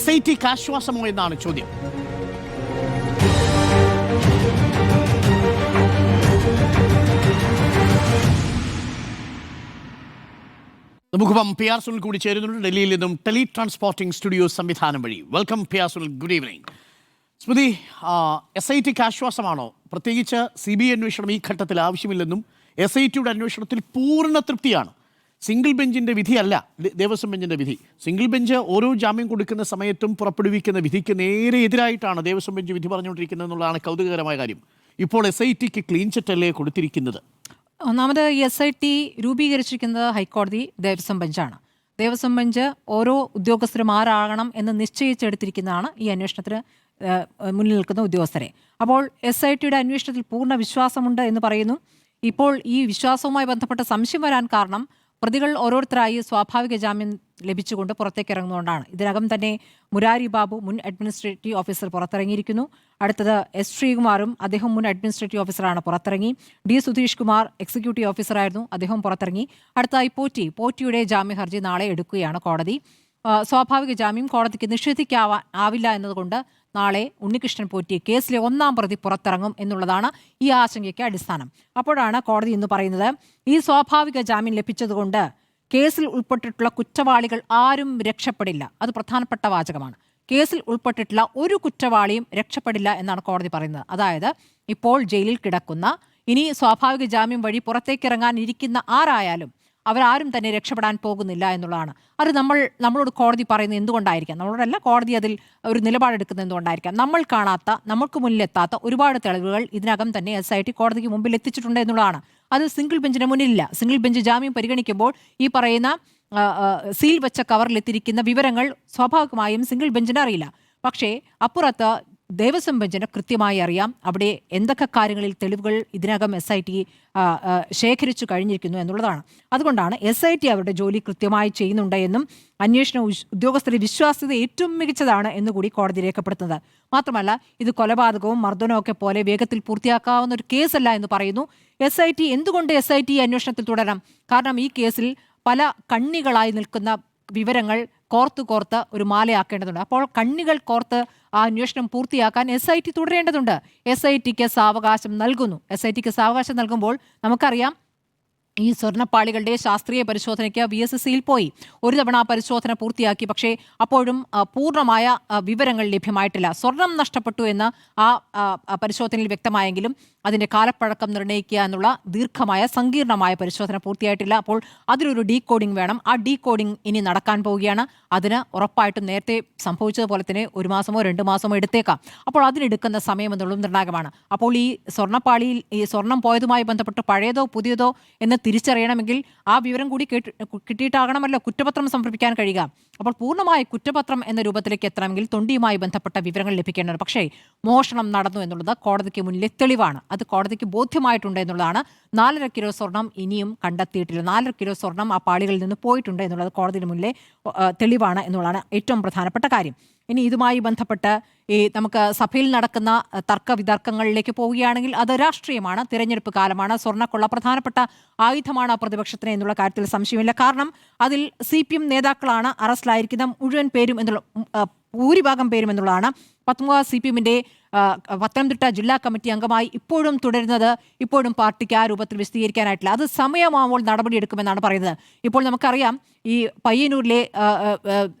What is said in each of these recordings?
SITക്ക് ആശ്വാസമോ എന്നാണ് ചോദ്യം. നമുക്കിപ്പം PR സുനിൽ കൂടി ചേരുന്നുണ്ട് ഡൽഹിയിൽ നിന്നും ടെലി ട്രാൻസ്പോർട്ടിംഗ് സ്റ്റുഡിയോ സംവിധാനം വഴി. Welcome PR Sunil, good evening. Smriti, SITക്ക് ആശ്വാസമാണോ? പ്രത്യേകിച്ച് CBI അന്വേഷണം ഈ ഘട്ടത്തിൽ ആവശ്യമില്ലെന്നും SITയുടെ അന്വേഷണത്തിൽ പൂർണ്ണ തൃപ്തിയാണ്. സിംഗിൾ ബെഞ്ചിൻ്റെ വിധിയല്ല ദേവസ്വം ബെഞ്ചിൻ്റെ വിധി. സിംഗിൾ ബെഞ്ച് ഓരോ ജാമ്യം കൊടുക്കുന്ന സമയത്തും പുറപ്പെടുവിക്കുന്ന വിധിക്ക് നേരെ എതിരായിട്ടാണ് ദേവസ്വം ബെഞ്ച് വിധി പറഞ്ഞുകൊണ്ടിരിക്കുന്നത് എന്നുള്ളതാണ് കൗതുകകരമായ കാര്യം. ഇപ്പോൾ SITക്ക് ക്ലീൻ ചിറ്റല്ലേ കൊടുത്തിരിക്കുന്നത്? ഒന്നാമത് ഈ SIT രൂപീകരിച്ചിരിക്കുന്നത് ഹൈക്കോടതി ദേവസ്വം ബെഞ്ചാണ്. ദേവസ്വം ബെഞ്ച് ഓരോ ഉദ്യോഗസ്ഥരും ആരാകണം എന്ന് നിശ്ചയിച്ചെടുത്തിരിക്കുന്നതാണ് ഈ അന്വേഷണത്തിന് മുന്നിൽ നിൽക്കുന്ന ഉദ്യോഗസ്ഥരെ. അപ്പോൾ SITയുടെ അന്വേഷണത്തിൽ പൂർണ്ണ വിശ്വാസമുണ്ട് എന്ന് പറയുന്നു. ഇപ്പോൾ ഈ വിശ്വാസവുമായി ബന്ധപ്പെട്ട സംശയം വരാൻ കാരണം പ്രതികൾ ഓരോരുത്തരായി സ്വാഭാവിക ജാമ്യം ലഭിച്ചുകൊണ്ട് പുറത്തേക്ക് ഇറങ്ങുന്നതുകൊണ്ടാണ്. ഇതിനകം തന്നെ മുരാരി ബാബു മുൻ അഡ്മിനിസ്ട്രേറ്റീവ് ഓഫീസർ പുറത്തിറങ്ങിയിരിക്കുന്നു. അടുത്തത് S. ശ്രീകുമാറും, അദ്ദേഹം മുൻ അഡ്മിനിസ്ട്രേറ്റീവ് ഓഫീസറാണ്, പുറത്തിറങ്ങി. D. സുധീഷ് കുമാർ എക്സിക്യൂട്ടീവ് ഓഫീസറായിരുന്നു, അദ്ദേഹം പുറത്തിറങ്ങി. അടുത്തതായി പോറ്റിയുടെ ജാമ്യ ഹർജി നാളെ എടുക്കുകയാണ് കോടതി. സ്വാഭാവിക ജാമ്യം കോടതിക്ക് നിഷേധിക്കാവില്ല എന്നതുകൊണ്ട് നാളെ ഉണ്ണികൃഷ്ണൻ പോറ്റി കേസിലെ 1-ാം പ്രതി പുറത്തിറങ്ങും എന്നുള്ളതാണ് ഈ ആശങ്കയ്ക്ക് അടിസ്ഥാനം. അപ്പോഴാണ് കോടതി ഇന്ന് പറയുന്നത്, ഈ സ്വാഭാവിക ജാമ്യം ലഭിച്ചതുകൊണ്ട് കേസിൽ ഉൾപ്പെട്ടിട്ടുള്ള കുറ്റവാളികൾ ആരും രക്ഷപ്പെടില്ല. അത് പ്രധാനപ്പെട്ട വാചകമാണ്. കേസിൽ ഉൾപ്പെട്ടിട്ടുള്ള ഒരു കുറ്റവാളിയും രക്ഷപ്പെടില്ല എന്നാണ് കോടതി പറയുന്നത്. അതായത് ഇപ്പോൾ ജയിലിൽ കിടക്കുന്ന, ഇനി സ്വാഭാവിക ജാമ്യം വഴി പുറത്തേക്കിറങ്ങാനിരിക്കുന്ന ആരായാലും അവരാരും തന്നെ രക്ഷപ്പെടാൻ പോകുന്നില്ല എന്നുള്ളതാണ്. അത് നമ്മളോട് കോടതി പറയുന്നത് എന്തുകൊണ്ടായിരിക്കാം? നമ്മളോടല്ല, കോടതി അതിൽ ഒരു നിലപാടെടുക്കുന്നത് എന്തുകൊണ്ടായിരിക്കാം? നമ്മൾ കാണാത്ത, നമുക്ക് മുന്നിലെത്താത്ത ഒരുപാട് തെളിവുകൾ ഇതിനകം തന്നെ SIT കോടതിക്ക് മുമ്പിൽ എത്തിച്ചിട്ടുണ്ട് എന്നുള്ളതാണ്. അത് സിംഗിൾ ബെഞ്ചിന് മുന്നിലില്ല. സിംഗിൾ ബെഞ്ച് ജാമ്യം പരിഗണിക്കുമ്പോൾ ഈ പറയുന്ന സീൽ വെച്ച കവറിലെത്തിയിരിക്കുന്ന വിവരങ്ങൾ സ്വാഭാവികമായും സിംഗിൾ ബെഞ്ചിന് അറിയില്ല. പക്ഷേ അപ്പുറത്ത് ദേവസ്വം ബെഞ്ചിന് കൃത്യമായി അറിയാം അവിടെ എന്തൊക്കെ കാര്യങ്ങളിൽ തെളിവുകൾ ഇതിനകം SIT ശേഖരിച്ചു കഴിഞ്ഞിരിക്കുന്നു എന്നുള്ളതാണ്. അതുകൊണ്ടാണ് SIT അവരുടെ ജോലി കൃത്യമായി ചെയ്യുന്നുണ്ട് എന്നും അന്വേഷണ ഉദ്യോഗസ്ഥരുടെ വിശ്വാസ്യത ഏറ്റവും മികച്ചതാണ് എന്നുകൂടി കോടതി രേഖപ്പെടുത്തുന്നത്. മാത്രമല്ല, ഇത് കൊലപാതകവും മർദ്ദനവും ഒക്കെ പോലെ വേഗത്തിൽ പൂർത്തിയാക്കാവുന്ന ഒരു കേസല്ല എന്ന് പറയുന്നു. SIT എന്തുകൊണ്ട് SIT അന്വേഷണത്തിൽ തുടരണം? കാരണം ഈ കേസിൽ പല കണ്ണികളായി നിൽക്കുന്ന വിവരങ്ങൾ കോർത്ത് ഒരു മാലയാക്കേണ്ടതുണ്ട്. അപ്പോൾ കണ്ണികൾ കോർത്ത് ആ അന്വേഷണം പൂർത്തിയാക്കാൻ SIT തുടരേണ്ടതുണ്ട്. SITക്ക് സാവകാശം നൽകുമ്പോൾ നമുക്കറിയാം, ഈ സ്വർണ്ണപ്പാളികളുടെ ശാസ്ത്രീയ പരിശോധനയ്ക്ക് VSSയിൽ പോയി. ഒരു തവണ ആ പരിശോധന പൂർത്തിയാക്കി. പക്ഷേ അപ്പോഴും പൂർണ്ണമായ വിവരങ്ങൾ ലഭ്യമായിട്ടില്ല. സ്വർണം നഷ്ടപ്പെട്ടു എന്ന് ആ പരിശോധനയിൽ വ്യക്തമായെങ്കിലും അതിൻ്റെ കാലപ്പഴക്കം നിർണ്ണയിക്കുക എന്നുള്ള ദീർഘമായ സങ്കീർണമായ പരിശോധന പൂർത്തിയായിട്ടില്ല. അപ്പോൾ അതിലൊരു ഡീകോഡിംഗ് വേണം. ആ ഡീകോഡിംഗ് ഇനി നടക്കാൻ പോവുകയാണ്. അതിന് ഉറപ്പായിട്ടും നേരത്തെ സംഭവിച്ചതുപോലെ തന്നെ 1 മാസമോ 2 മാസമോ എടുത്തേക്കാം. അപ്പോൾ അതിനെടുക്കുന്ന സമയം എന്നുള്ളതും നിർണായകമാണ്. അപ്പോൾ ഈ സ്വർണ്ണപ്പാളിയിൽ ഈ സ്വർണം പോയതുമായി ബന്ധപ്പെട്ട് പഴയതോ പുതിയതോ എന്ന് തിരിച്ചറിയണമെങ്കിൽ ആ വിവരം കൂടി കിട്ടിയിട്ടാകണമല്ലോ കുറ്റപത്രം സമർപ്പിക്കാൻ കഴിയുക. അപ്പോൾ പൂർണ്ണമായ കുറ്റപത്രം എന്ന രൂപത്തിലേക്ക് എത്തണമെങ്കിൽ തൊണ്ടിയുമായി ബന്ധപ്പെട്ട വിവരങ്ങൾ ലഭിക്കേണ്ടത്. പക്ഷേ മോഷണം നടന്നു എന്നുള്ളത് കോടതിക്ക് മുന്നിലെ തെളിവാണ്. അത് കോടതിക്ക് ബോധ്യമായിട്ടുണ്ട് എന്നുള്ളതാണ്. 4.5 കിലോ സ്വർണം ഇനിയും കണ്ടെത്തിയിട്ടില്ല. 4.5 കിലോ സ്വർണം ആ പാളികളിൽ നിന്ന് പോയിട്ടുണ്ട് എന്നുള്ളത് കോടതിയുടെ മുന്നിലെ തെളിവാണ് എന്നുള്ളതാണ് ഏറ്റവും പ്രധാനപ്പെട്ട കാര്യം. ഇനി ഇതുമായി ബന്ധപ്പെട്ട് നമുക്ക് സഭയിൽ നടക്കുന്ന തർക്ക വിതർക്കങ്ങളിലേക്ക് പോവുകയാണെങ്കിൽ അത് രാഷ്ട്രീയമാണ്, തിരഞ്ഞെടുപ്പ് കാലമാണ്. സ്വർണ്ണക്കൊള്ള പ്രധാനപ്പെട്ട ആയുധമാണ് പ്രതിപക്ഷത്തിന് എന്നുള്ള കാര്യത്തിൽ സംശയമില്ല. കാരണം അതിൽ CPM നേതാക്കളാണ് അറസ്റ്റിലായിരിക്കുന്ന മുഴുവൻ പേരും ഭൂരിഭാഗം പേരും എന്നുള്ളതാണ്. പത്മകുമാർ CPMന്റെ പത്തനംതിട്ട ജില്ലാ കമ്മിറ്റി അംഗമായി ഇപ്പോഴും തുടരുന്നത് ഇപ്പോഴും പാർട്ടിക്ക് ആ രൂപത്തിൽ വിശദീകരിക്കാനായിട്ടില്ല. അത് സമയമാകുമ്പോൾ നടപടിയെടുക്കുമെന്നാണ് പറയുന്നത്. ഇപ്പോൾ നമുക്കറിയാം, ഈ പയ്യന്നൂരിലെ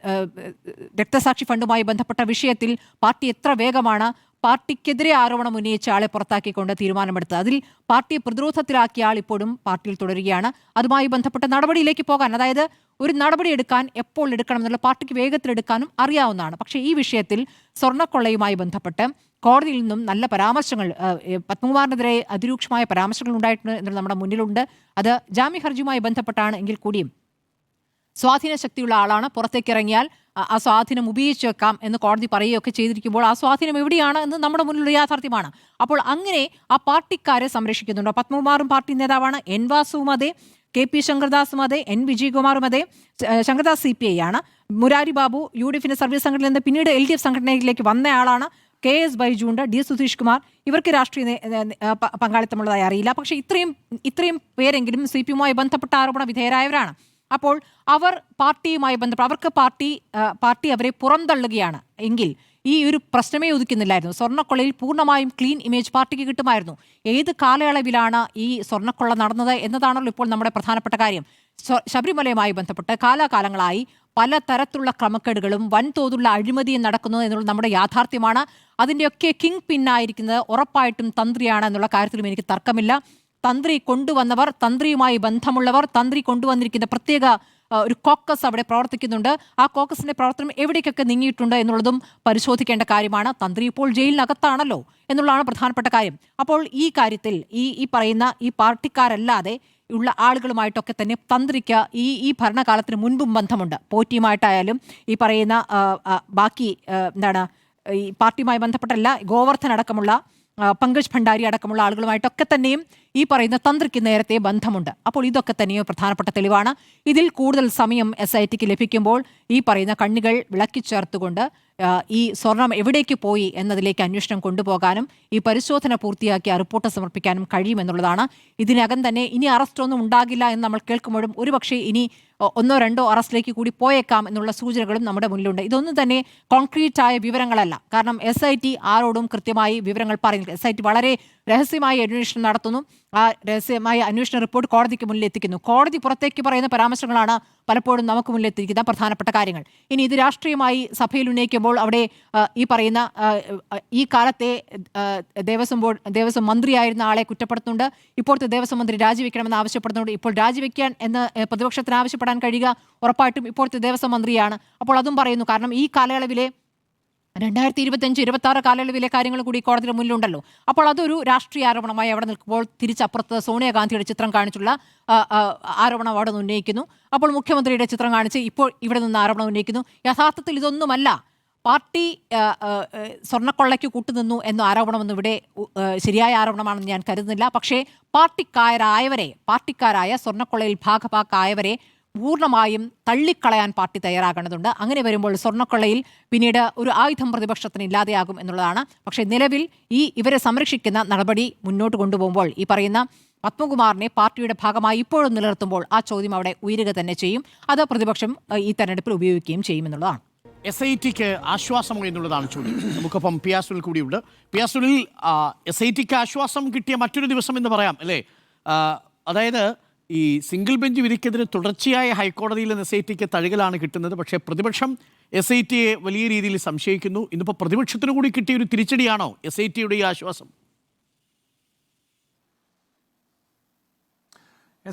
രക്തസാക്ഷി ഫണ്ടുമായി ബന്ധപ്പെട്ട വിഷയത്തിൽ പാർട്ടി എത്ര വേഗമാണ് പാർട്ടിക്കെതിരെ ആരോപണം ഉന്നയിച്ച ആളെ പുറത്താക്കിക്കൊണ്ട് തീരുമാനമെടുത്തത്. അതിൽ പാർട്ടിയെ പ്രതിരോധത്തിലാക്കിയ ആൾ ഇപ്പോഴും പാർട്ടിയിൽ തുടരുകയാണ്. അതുമായി ബന്ധപ്പെട്ട നടപടിയിലേക്ക് പോകാൻ, അതായത് ഒരു നടപടി എടുക്കാൻ എപ്പോൾ എടുക്കണം എന്നുള്ള പാർട്ടിക്ക് വേഗത്തിലെടുക്കാനും അറിയാവുന്നതാണ്. പക്ഷേ ഈ വിഷയത്തിൽ സ്വർണ്ണക്കൊള്ളയുമായി ബന്ധപ്പെട്ട് കോടതിയിൽ നിന്നും നല്ല പരാമർശങ്ങൾ, പത്മകുമാറിനെതിരെ അതിരൂക്ഷമായ പരാമർശങ്ങൾ ഉണ്ടായിട്ടുണ്ട് എന്നുള്ളത് നമ്മുടെ മുന്നിലുണ്ട്. അത് ജാമ്യ ഹർജിയുമായി ബന്ധപ്പെട്ടാണ് എങ്കിൽ കൂടിയും സ്വാധീന ശക്തിയുള്ള ആളാണ്, പുറത്തേക്കിറങ്ങിയാൽ ആ സ്വാധീനം ഉപയോഗിച്ച് വെക്കാം എന്ന് കോടതി പറയുകയൊക്കെ ചെയ്തിരിക്കുമ്പോൾ ആ സ്വാധീനം എവിടെയാണ് എന്ന് നമ്മുടെ മുന്നിലുള്ള യാഥാർത്ഥ്യമാണ്. അപ്പോൾ അങ്ങനെ ആ പാർട്ടിക്കാരെ സംരക്ഷിക്കുന്നുണ്ടോ? പത്മകുമാറും പാർട്ടി നേതാവാണ്, N. വാസുവും അതെ, KP ശങ്കർദാസും അതെ, N. വിജയകുമാറും അതെ. ശങ്കർദാസ് CPI ആണ്. മുരാരി ബാബു UDFിന്റെ സർവീസ് സംഘടനയിൽ നിന്ന് പിന്നീട് LDF സംഘടനയിലേക്ക് വന്നയാളാണ്. KS ബൈജു ഉണ്ട്, D. സുധീഷ് കുമാർ. ഇവർക്ക് രാഷ്ട്രീയ പങ്കാളിത്തമുള്ളതായി അറിയില്ല. പക്ഷേ ഇത്രയും പേരെങ്കിലും CPMുമായി ബന്ധപ്പെട്ട ആരോപണ വിധേയരായവരാണ്. അപ്പോൾ അവർ പാർട്ടിയുമായി ബന്ധപ്പെട്ട് അവർക്ക് പാർട്ടി അവരെ പുറന്തള്ളുകയാണ് എങ്കിൽ ഈ ഒരു പ്രശ്നമേ ഉദിക്കുന്നില്ലായിരുന്നു. സ്വർണ്ണക്കൊള്ളയിൽ പൂർണ്ണമായും ക്ലീൻ ഇമേജ് പാർട്ടിക്ക് കിട്ടുമായിരുന്നു. ഏത് കാലയളവിലാണ് ഈ സ്വർണ്ണക്കൊള്ള നടന്നത് എന്നതാണല്ലോ ഇപ്പോൾ നമ്മുടെ പ്രധാനപ്പെട്ട കാര്യം. ശബരിമലയുമായി ബന്ധപ്പെട്ട് കാലാകാലങ്ങളായി പലതരത്തിലുള്ള ക്രമക്കേടുകളും വൻതോതുള്ള അഴിമതിയും നടക്കുന്നു എന്നുള്ളത് നമ്മുടെ യാഥാർത്ഥ്യമാണ്. അതിൻ്റെയൊക്കെ കിങ് പിന്നായിരിക്കുന്നത് ഉറപ്പായിട്ടും തന്ത്രിയാണ് എന്നുള്ള കാര്യത്തിലും എനിക്ക് തർക്കമില്ല. തന്ത്രി കൊണ്ടുവന്നവർ, തന്ത്രിയുമായി ബന്ധമുള്ളവർ, തന്ത്രി കൊണ്ടുവന്നിരിക്കുന്ന പ്രത്യേക ഒരു കോക്കസ് അവിടെ പ്രവർത്തിക്കുന്നുണ്ട്. ആ കോക്കസിന്റെ പ്രവർത്തനം എവിടേക്കൊക്കെ നീങ്ങിയിട്ടുണ്ട് എന്നുള്ളതും പരിശോധിക്കേണ്ട കാര്യമാണ്. തന്ത്രി ഇപ്പോൾ ജയിലിനകത്താണല്ലോ എന്നുള്ളതാണ് പ്രധാനപ്പെട്ട കാര്യം. അപ്പോൾ ഈ കാര്യത്തിൽ ഈ പറയുന്ന ഈ പാർട്ടിക്കാരല്ലാതെ ഉള്ള ആളുകളുമായിട്ടൊക്കെ തന്നെ തന്ത്രിക്ക് ഈ ഭരണകാലത്തിന് മുൻപും ബന്ധമുണ്ട്. പോറ്റിയുമായിട്ടായാലും ഈ പറയുന്ന ബാക്കി ഈ പാർട്ടിയുമായി ബന്ധപ്പെട്ടല്ല, ഗോവർദ്ധൻ അടക്കമുള്ള പങ്കജ് ഭണ്ഡാരി അടക്കമുള്ള ആളുകളുമായിട്ടൊക്കെ തന്നെയും ഈ പറയുന്ന തന്ത്രിക്ക് നേരത്തെ ബന്ധമുണ്ട്. അപ്പോൾ ഇതൊക്കെ തന്നെയും പ്രധാനപ്പെട്ട തെളിവാണ്. ഇതിൽ കൂടുതൽ സമയം SITക്ക് ലഭിക്കുമ്പോൾ ഈ പറയുന്ന കണ്ണികൾ വിളക്കിച്ചേർത്തുകൊണ്ട് ഈ സ്വർണം എവിടേക്ക് പോയി എന്നതിലേക്ക് അന്വേഷണം കൊണ്ടുപോകാനും ഈ പരിശോധന പൂർത്തിയാക്കി ആ റിപ്പോർട്ട് സമർപ്പിക്കാനും കഴിയുമെന്നുള്ളതാണ്. ഇതിനകം തന്നെ ഇനി അറസ്റ്റൊന്നും ഉണ്ടാകില്ല എന്ന് നമ്മൾ കേൾക്കുമ്പോഴും ഒരുപക്ഷെ ഇനി 1-2 അറസ്റ്റിലേക്ക് കൂടി പോയേക്കാം എന്നുള്ള സൂചനകളും നമ്മുടെ മുന്നിലുണ്ട്. ഇതൊന്നും തന്നെ കോൺക്രീറ്റ് ആയ വിവരങ്ങളല്ല. കാരണം SIT ആരോടും കൃത്യമായി വിവരങ്ങൾ പറയുന്നില്ല. SIT വളരെ രഹസ്യമായി അന്വേഷണം നടത്തുന്നു. ആ രഹസ്യമായ അന്വേഷണ റിപ്പോർട്ട് കോടതിക്ക് മുന്നിൽ എത്തിക്കുന്നു. കോടതി പുറത്തേക്ക് പറയുന്ന പരാമർശങ്ങളാണ് പലപ്പോഴും നമുക്ക് മുന്നിൽ എത്തിക്കുന്ന പ്രധാനപ്പെട്ട കാര്യങ്ങൾ. ഇനി ഇത് രാഷ്ട്രീയമായി സഭയിൽ ഉന്നയിക്കുമ്പോൾ അവിടെ ഈ പറയുന്ന ഈ കാലത്തെ ദേവസ്വം മന്ത്രിയായിരുന്ന ആളെ കുറ്റപ്പെടുത്തുന്നുണ്ട്. ഇപ്പോഴത്തെ ദേവസ്വം മന്ത്രി രാജിവെക്കണമെന്ന് ആവശ്യപ്പെടുന്നുണ്ട്. ഇപ്പോൾ രാജിവെക്കാൻ എന്ന് പ്രതിപക്ഷത്തിന് ആവശ്യപ്പെടാൻ കഴിയുക ഉറപ്പായിട്ടും ഇപ്പോഴത്തെ ദേവസ്വം മന്ത്രിയാണ്. അപ്പോൾ അതും പറയുന്നു. കാരണം ഈ കാലയളവിലെ 2025-26 കാലയളവിലെ കാര്യങ്ങൾ കൂടി കോടതിയുടെ മുന്നിലുണ്ടല്ലോ. അപ്പോൾ അതൊരു രാഷ്ട്രീയ ആരോപണമായി അവിടെ നിൽക്കുമ്പോൾ തിരിച്ചപ്പുറത്ത് സോണിയാഗാന്ധിയുടെ ചിത്രം കാണിച്ചുള്ള ആരോപണം അവിടെ നിന്ന് ഉന്നയിക്കുന്നു. അപ്പോൾ മുഖ്യമന്ത്രിയുടെ ചിത്രം കാണിച്ച് ഇപ്പോൾ ഇവിടെ നിന്ന് ആരോപണം ഉന്നയിക്കുന്നു. യഥാർത്ഥത്തിൽ ഇതൊന്നുമല്ല. പാർട്ടി സ്വർണ്ണക്കൊള്ളയ്ക്ക് കൂട്ടുനിന്നു എന്ന ആരോപണമൊന്നും ഇവിടെ ശരിയായ ആരോപണമാണെന്ന് ഞാൻ കരുതുന്നില്ല. പക്ഷേ പാർട്ടിക്കാരായ സ്വർണ്ണക്കൊള്ളയിൽ ഭാഗഭാക്കായവരെ പൂർണ്ണമായും തള്ളിക്കളയാൻ പാർട്ടി തയ്യാറാകേണ്ടതുണ്ട്. അങ്ങനെ വരുമ്പോൾ സ്വർണ്ണക്കൊള്ളയിൽ പിന്നീട് ഒരു ആയുധം പ്രതിപക്ഷത്തിന് ഇല്ലാതെയാകും എന്നുള്ളതാണ്. പക്ഷേ നിലവിൽ ഇവരെ സംരക്ഷിക്കുന്ന നടപടി മുന്നോട്ട് കൊണ്ടുപോകുമ്പോൾ ഈ പറയുന്ന പത്മകുമാറിനെ പാർട്ടിയുടെ ഭാഗമായി ഇപ്പോഴും നിലനിർത്തുമ്പോൾ ആ ചോദ്യം അവിടെ ഉയരുക തന്നെ ചെയ്യും. അത് പ്രതിപക്ഷം ഈ തെരഞ്ഞെടുപ്പിൽ ഉപയോഗിക്കുകയും ചെയ്യുമെന്നുള്ളതാണ്. SITക്ക് ആശ്വാസമോ എന്നുള്ളതാണ് ചോദ്യം. നമുക്കൊപ്പം പിയാസുൽ കൂടിയുണ്ട്. പിയാസുലിൽ SITക്ക് ആശ്വാസം കിട്ടിയ മറ്റൊരു ദിവസം എന്ന് പറയാം അല്ലേ? അതായത് ഈ സിംഗിൾ ബെഞ്ച് വിധിക്കെതിരെ തുടർച്ചയായ ഹൈക്കോടതിയിൽ നിന്ന് SITക്ക് തഴുകലാണ് കിട്ടുന്നത്. പക്ഷേ പ്രതിപക്ഷം SITയെ വലിയ രീതിയിൽ സംശയിക്കുന്നു. ഇന്നിപ്പോൾ പ്രതിപക്ഷത്തിന് കൂടി കിട്ടിയ ഒരു തിരിച്ചടിയാണോ SITയുടെ ഈ ആശ്വാസം?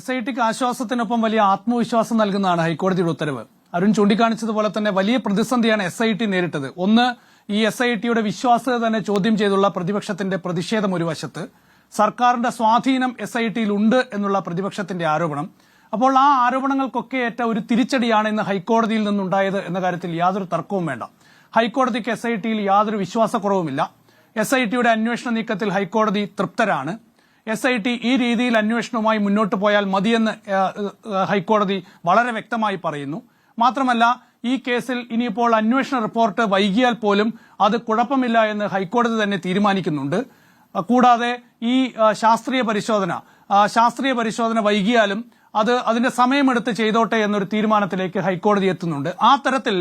SITക്ക് ആശ്വാസത്തിനൊപ്പം വലിയ ആത്മവിശ്വാസം നൽകുന്നതാണ് ഹൈക്കോടതിയുടെ ഉത്തരവ്. അരുൺ ചൂണ്ടിക്കാണിച്ചതുപോലെ തന്നെ വലിയ പ്രതിസന്ധിയാണ് SIT നേരിട്ടത്. ഒന്ന്, ഈ SITയുടെ വിശ്വാസ്യത തന്നെ ചോദ്യം ചെയ്തുള്ള പ്രതിപക്ഷത്തിന്റെ പ്രതിഷേധം ഒരു വശത്ത്, സർക്കാരിന്റെ സ്വാധീനം SITയിൽ ഉണ്ട് എന്നുള്ള പ്രതിപക്ഷത്തിന്റെ ആരോപണം. അപ്പോൾ ആ ആരോപണങ്ങൾക്കൊക്കെ ഏറ്റ ഒരു തിരിച്ചടിയാണ് ഇന്ന് ഹൈക്കോടതിയിൽ നിന്നുണ്ടായത് എന്ന കാര്യത്തിൽ യാതൊരു തർക്കവും വേണ്ട. ഹൈക്കോടതിക്ക് SITയിൽ യാതൊരു വിശ്വാസക്കുറവുമില്ല. SITയുടെ അന്വേഷണ നീക്കത്തിൽ ഹൈക്കോടതി തൃപ്തരാണ്. SIT ഈ രീതിയിൽ അന്വേഷണവുമായി മുന്നോട്ട് പോയാൽ മതിയെന്ന് ഹൈക്കോടതി വളരെ വ്യക്തമായി പറയുന്നു. മാത്രമല്ല, ഈ കേസിൽ ഇനിയിപ്പോൾ അന്വേഷണ റിപ്പോർട്ട് വൈകിയാൽ പോലും അത് കുഴപ്പമില്ല എന്ന് ഹൈക്കോടതി തന്നെ തീരുമാനിക്കുന്നുണ്ട്. കൂടാതെ ഈ ശാസ്ത്രീയ പരിശോധന വൈകിയാലും അതിന്റെ സമയമെടുത്ത് ചെയ്തോട്ടെ എന്നൊരു തീരുമാനത്തിലേക്ക് ഹൈക്കോടതി എത്തുന്നുണ്ട്. ആ തരത്തിൽ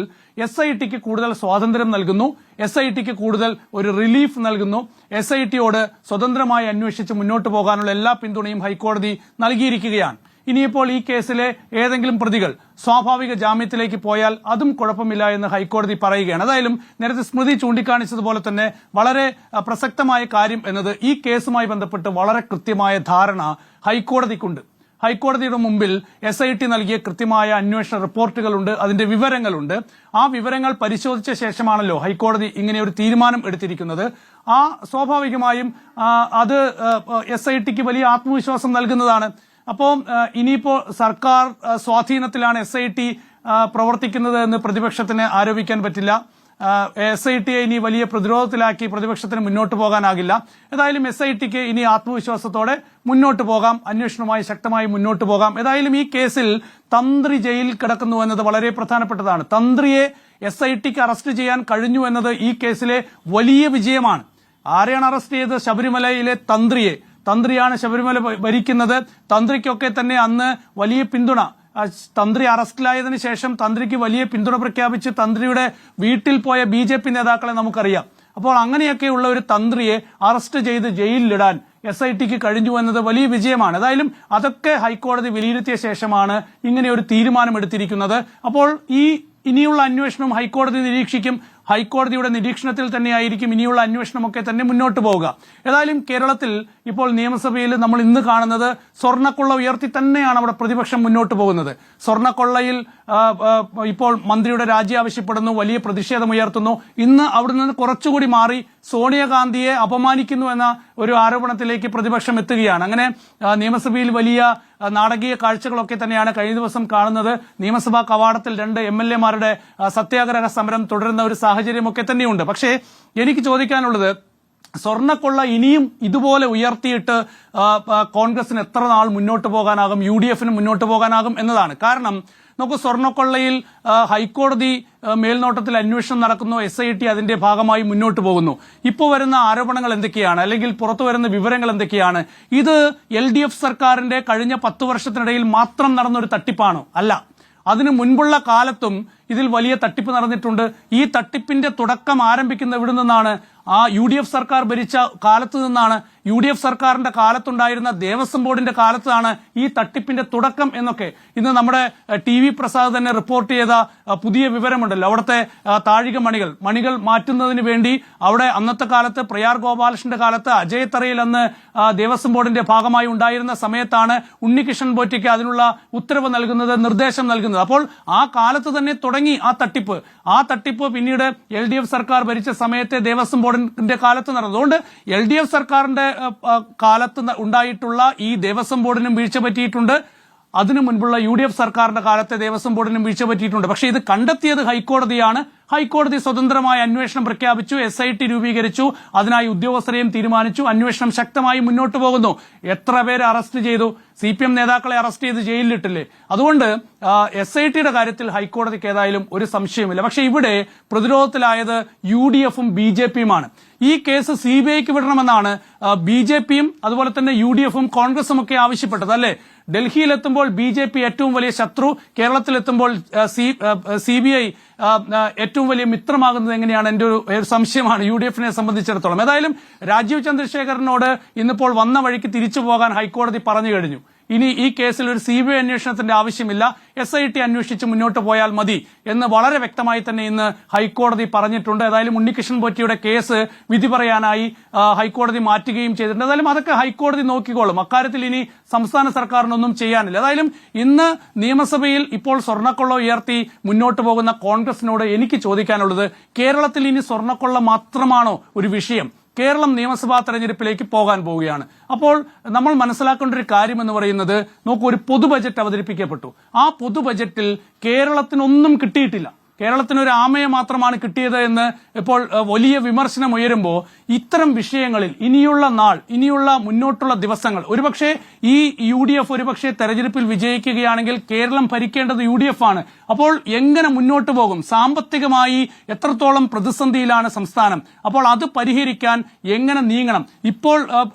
SITക്ക് കൂടുതൽ സ്വാതന്ത്ര്യം നൽകുന്നു, SITക്ക് കൂടുതൽ ഒരു റിലീഫ് നൽകുന്നു. SITയോട് സ്വതന്ത്രമായി അന്വേഷിച്ച് മുന്നോട്ട് പോകാനുള്ള എല്ലാ പിന്തുണയും ഹൈക്കോടതി നൽകിയിരിക്കുകയാണ്. ഇനിയിപ്പോൾ ഈ കേസിലെ ഏതെങ്കിലും പ്രതികൾ സ്വാഭാവിക ജാമ്യത്തിലേക്ക് പോയാൽ അതും കുഴപ്പമില്ല എന്ന് ഹൈക്കോടതി പറയുകയാണ്. അതായാലും നേരത്തെ സ്മൃതി ചൂണ്ടിക്കാണിച്ചതുപോലെ തന്നെ വളരെ പ്രസക്തമായ കാര്യം എന്നത് ഈ കേസുമായി ബന്ധപ്പെട്ട് വളരെ കൃത്യമായ ധാരണ ഹൈക്കോടതിക്കുണ്ട്. ഹൈക്കോടതിയുടെ മുമ്പിൽ SIT നൽകിയ കൃത്യമായ അന്വേഷണ റിപ്പോർട്ടുകളുണ്ട്, അതിന്റെ വിവരങ്ങളുണ്ട്. ആ വിവരങ്ങൾ പരിശോധിച്ച ശേഷമാണല്ലോ ഹൈക്കോടതി ഇങ്ങനെ ഒരു തീരുമാനം എടുത്തിരിക്കുന്നത്. സ്വാഭാവികമായും അത് SITക്ക് വലിയ ആത്മവിശ്വാസം നൽകുന്നതാണ്. അപ്പോൾ ഇനിയിപ്പോ സർക്കാർ സ്വാധീനത്തിലാണ് SIT പ്രവർത്തിക്കുന്നത് എന്ന് പ്രതിപക്ഷത്തിന് ആരോപിക്കാൻ പറ്റില്ല. SITയെ ഇനി വലിയ പ്രതിരോധത്തിലാക്കി പ്രതിപക്ഷത്തിന് മുന്നോട്ട് പോകാനാകില്ല. ഏതായാലും SITക്ക് ഇനി ആത്മവിശ്വാസത്തോടെ മുന്നോട്ട് പോകാം, അന്വേഷണവുമായി ശക്തമായി മുന്നോട്ട് പോകാം. ഏതായാലും ഈ കേസിൽ തന്ത്രി ജയിലിൽ കിടക്കുന്നു എന്നത് വളരെ പ്രധാനപ്പെട്ടതാണ്. തന്ത്രിയെ SITക്ക് അറസ്റ്റ് ചെയ്യാൻ കഴിഞ്ഞു എന്നത് ഈ കേസിലെ വലിയ വിജയമാണ്. ആരെയാണ് അറസ്റ്റ് ചെയ്തത്? ശബരിമലയിലെ തന്ത്രിയാണ് ശബരിമല ഭരിക്കുന്നത്. തന്ത്രിക്കൊക്കെ തന്നെ അന്ന് വലിയ പിന്തുണ തന്ത്രി അറസ്റ്റിലായതിനു ശേഷം തന്ത്രിക്ക് വലിയ പിന്തുണ പ്രഖ്യാപിച്ച് തന്ത്രിയുടെ വീട്ടിൽ പോയ BJP നേതാക്കളെ നമുക്കറിയാം. അപ്പോൾ അങ്ങനെയൊക്കെയുള്ള ഒരു തന്ത്രിയെ അറസ്റ്റ് ചെയ്ത് ജയിലിലിടാൻ SITക്ക് കഴിഞ്ഞു എന്നത് വലിയ വിജയമാണ്. ഏതായാലും അതൊക്കെ ഹൈക്കോടതി വിലയിരുത്തിയ ശേഷമാണ് ഇങ്ങനെ ഒരു തീരുമാനമെടുത്തിരിക്കുന്നത്. അപ്പോൾ ഇനിയുള്ള അന്വേഷണം ഹൈക്കോടതി നിരീക്ഷിക്കും. ഹൈക്കോടതിയുടെ നിരീക്ഷണത്തിൽ തന്നെയായിരിക്കും ഇനിയുള്ള അന്വേഷണമൊക്കെ തന്നെ മുന്നോട്ട് പോവുക. ഏതായാലും കേരളത്തിൽ ഇപ്പോൾ നിയമസഭയിൽ നമ്മൾ ഇന്ന് കാണുന്നത് സ്വർണ്ണക്കൊള്ള ഉയർത്തി തന്നെയാണ് അവിടെ പ്രതിപക്ഷം മുന്നോട്ട് പോകുന്നത്. സ്വർണ്ണക്കൊള്ളയിൽ ഇപ്പോൾ മന്ത്രിയുടെ രാജി ആവശ്യപ്പെടുന്നു, വലിയ പ്രതിഷേധമുയർത്തുന്നു. ഇന്ന് അവിടെ നിന്ന് കുറച്ചുകൂടി മാറി സോണിയാഗാന്ധിയെ അപമാനിക്കുന്നു എന്ന ഒരു ആരോപണത്തിലേക്ക് പ്രതിപക്ഷം എത്തുകയാണ്. അങ്ങനെ നിയമസഭയിൽ വലിയ നാടകീയ കാഴ്ചകളൊക്കെ തന്നെയാണ് കഴിഞ്ഞ ദിവസം കാണുന്നത്. നിയമസഭാ കവാടത്തിൽ 2 MLA-മാരുടെ സത്യാഗ്രഹ സമരം തുടരുന്ന ഒരു സാഹചര്യമൊക്കെ തന്നെയുണ്ട്. പക്ഷേ എനിക്ക് ചോദിക്കാനുള്ളത്, സ്വർണ്ണക്കൊള്ള ഇനിയും ഇതുപോലെ ഉയർത്തിയിട്ട് കോൺഗ്രസിന് എത്ര നാൾ മുന്നോട്ട് പോകാനാകും, UDFന് മുന്നോട്ട് പോകാനാകും എന്നതാണ്. കാരണം നമുക്ക് സ്വർണ്ണക്കൊള്ളയിൽ ഹൈക്കോടതി മേൽനോട്ടത്തിൽ അന്വേഷണം നടക്കുന്നു, SIT അതിന്റെ ഭാഗമായി മുന്നോട്ട് പോകുന്നു. ഇപ്പോൾ വരുന്ന ആരോപണങ്ങൾ എന്തൊക്കെയാണ്, അല്ലെങ്കിൽ പുറത്തു വരുന്ന വിവരങ്ങൾ എന്തൊക്കെയാണ്? ഇത് LDF സർക്കാരിന്റെ കഴിഞ്ഞ 10 വർഷത്തിനിടയിൽ മാത്രം നടന്നൊരു തട്ടിപ്പാണോ? അല്ല, അതിനു മുൻപുള്ള കാലത്തും ഇതിൽ വലിയ തട്ടിപ്പ് നടന്നിട്ടുണ്ട്. ഈ തട്ടിപ്പിന്റെ തുടക്കം ആരംഭിക്കുന്ന എവിടെ നിന്നാണ്? ആ UDF സർക്കാർ ഭരിച്ച കാലത്ത് നിന്നാണ്. UDF സർക്കാരിന്റെ കാലത്തുണ്ടായിരുന്ന ദേവസ്വം ബോർഡിന്റെ കാലത്താണ് ഈ തട്ടിപ്പിന്റെ തുടക്കം എന്നൊക്കെ ഇന്ന് നമ്മുടെ TV പ്രസാദ് തന്നെ റിപ്പോർട്ട് ചെയ്ത പുതിയ വിവരമുണ്ടല്ലോ. അവിടുത്തെ താഴിക മണികൾ മാറ്റുന്നതിന് വേണ്ടി അവിടെ അന്നത്തെ കാലത്ത് പ്രയാർ ഗോപാലകൃഷ്ണന്റെ കാലത്ത് അജയ് തറയിൽ അന്ന് ദേവസ്വം ബോർഡിന്റെ ഭാഗമായി ഉണ്ടായിരുന്ന സമയത്താണ് ഉണ്ണികൃഷ്ണൻ പോറ്റിക്ക് അതിനുള്ള ഉത്തരവ് നൽകുന്നത്, നിർദ്ദേശം നൽകുന്നത്. അപ്പോൾ ആ കാലത്ത് തന്നെ തുടങ്ങി ആ തട്ടിപ്പ് പിന്നീട് LDF സർക്കാർ ഭരിച്ച സമയത്തെ ദേവസ്വം ബോർഡിന്റെ കാലത്ത് നടന്നു. അതുകൊണ്ട് LDF സർക്കാരിന്റെ കാലത്ത് ഉണ്ടായിട്ടുള്ള ഈ ദേവസ്വം ബോർഡിനും വീഴ്ച പറ്റിയിട്ടുണ്ട്. അതിനു മുൻപുള്ള UDF സർക്കാരിന്റെ കാലത്തെ ദേവസ്വം ബോർഡിനും വീഴ്ച പറ്റിയിട്ടുണ്ട്. പക്ഷേ ഇത് കണ്ടെത്തിയത് ഹൈക്കോടതിയാണ്. ഹൈക്കോടതി സ്വതന്ത്രമായ അന്വേഷണം പ്രഖ്യാപിച്ചു, SIT രൂപീകരിച്ചു, അതിനായി ഉദ്യോഗസ്ഥരെയും തീരുമാനിച്ചു. അന്വേഷണം ശക്തമായി മുന്നോട്ട് പോകുന്നു. എത്ര പേരെ അറസ്റ്റ് ചെയ്തു? CPM നേതാക്കളെ അറസ്റ്റ് ചെയ്ത് ജയിലിലിട്ടില്ലേ? അതുകൊണ്ട് SITയുടെ കാര്യത്തിൽ ഹൈക്കോടതിക്ക് ഏതായാലും ഒരു സംശയമില്ല. പക്ഷേ ഇവിടെ പ്രതിരോധത്തിലായത് UDFും BJPയുമാണ്. ഈ കേസ് CBIക്ക് വിടണമെന്നാണ് BJPയും അതുപോലെ തന്നെ UDFും കോൺഗ്രസും ഒക്കെ ആവശ്യപ്പെട്ടത്, അല്ലേ? ഡൽഹിയിലെത്തുമ്പോൾ BJP ഏറ്റവും വലിയ ശത്രു, കേരളത്തിലെത്തുമ്പോൾ CBI ഏറ്റവും വലിയ മിത്രമാകുന്നത് എങ്ങനെയാണ്? എന്റെ ഒരു സംശയമാണ് UDFനെ സംബന്ധിച്ചിടത്തോളം. ഏതായാലും രാജീവ് ചന്ദ്രശേഖരനോട് ഇന്നിപ്പോൾ വന്ന വഴിക്ക് തിരിച്ചു പോകാൻ ഹൈക്കോടതി പറഞ്ഞു കഴിഞ്ഞു. ഇനി ഈ കേസിൽ ഒരു CBI അന്വേഷണത്തിന്റെ ആവശ്യമില്ല, SIT അന്വേഷിച്ച് മുന്നോട്ട് പോയാൽ മതി എന്ന് വളരെ വ്യക്തമായി തന്നെ ഇന്ന് ഹൈക്കോടതി പറഞ്ഞിട്ടുണ്ട്. ഏതായാലും ഉണ്ണികൃഷ്ണൻ പോറ്റിയുടെ കേസ് വിധി പറയാനായി ഹൈക്കോടതി മാറ്റുകയും ചെയ്തിട്ടുണ്ട്. ഏതായാലും അതൊക്കെ ഹൈക്കോടതി നോക്കിക്കോളും. അക്കാര്യത്തിൽ ഇനി സംസ്ഥാന സർക്കാരിനൊന്നും ചെയ്യാനില്ല. ഏതായാലും ഇന്ന് നിയമസഭയിൽ ഇപ്പോൾ സ്വർണ്ണക്കൊള്ള ഉയർത്തി മുന്നോട്ട് പോകുന്ന കോൺഗ്രസിനോട് എനിക്ക് ചോദിക്കാനുള്ളത്, കേരളത്തിൽ ഇനി സ്വർണ്ണക്കൊള്ള മാത്രമാണോ ഒരു വിഷയം? കേരളം നിയമസഭാ തെരഞ്ഞെടുപ്പിലേക്ക് പോകാൻ പോവുകയാണ്. അപ്പോൾ നമ്മൾ മനസ്സിലാക്കേണ്ട ഒരു കാര്യം എന്ന് പറയുന്നത്, നോക്കൂ, ഒരു പൊതു ബജറ്റ് അവതരിപ്പിക്കപ്പെട്ടു. ആ പൊതു ബജറ്റിൽ കേരളത്തിനൊന്നും കിട്ടിയിട്ടില്ല. കേരളത്തിന് ഒരു ആമയെ മാത്രമാണ് കിട്ടിയത് എന്ന് ഇപ്പോൾ വലിയ വിമർശനം ഉയരുമ്പോൾ, ഇത്തരം വിഷയങ്ങളിൽ ഇനിയുള്ള മുന്നോട്ടുള്ള ദിവസങ്ങൾ ഒരുപക്ഷെ ഈ UDF ഒരുപക്ഷെ തെരഞ്ഞെടുപ്പിൽ വിജയിക്കുകയാണെങ്കിൽ കേരളം ഭരിക്കേണ്ടത് UDF ആണ്. അപ്പോൾ എങ്ങനെ മുന്നോട്ട് പോകും? സാമ്പത്തികമായി എത്രത്തോളം പ്രതിസന്ധിയിലാണ് സംസ്ഥാനം? അപ്പോൾ അത് പരിഹരിക്കാൻ എങ്ങനെ നീങ്ങണം? ഇപ്പോൾ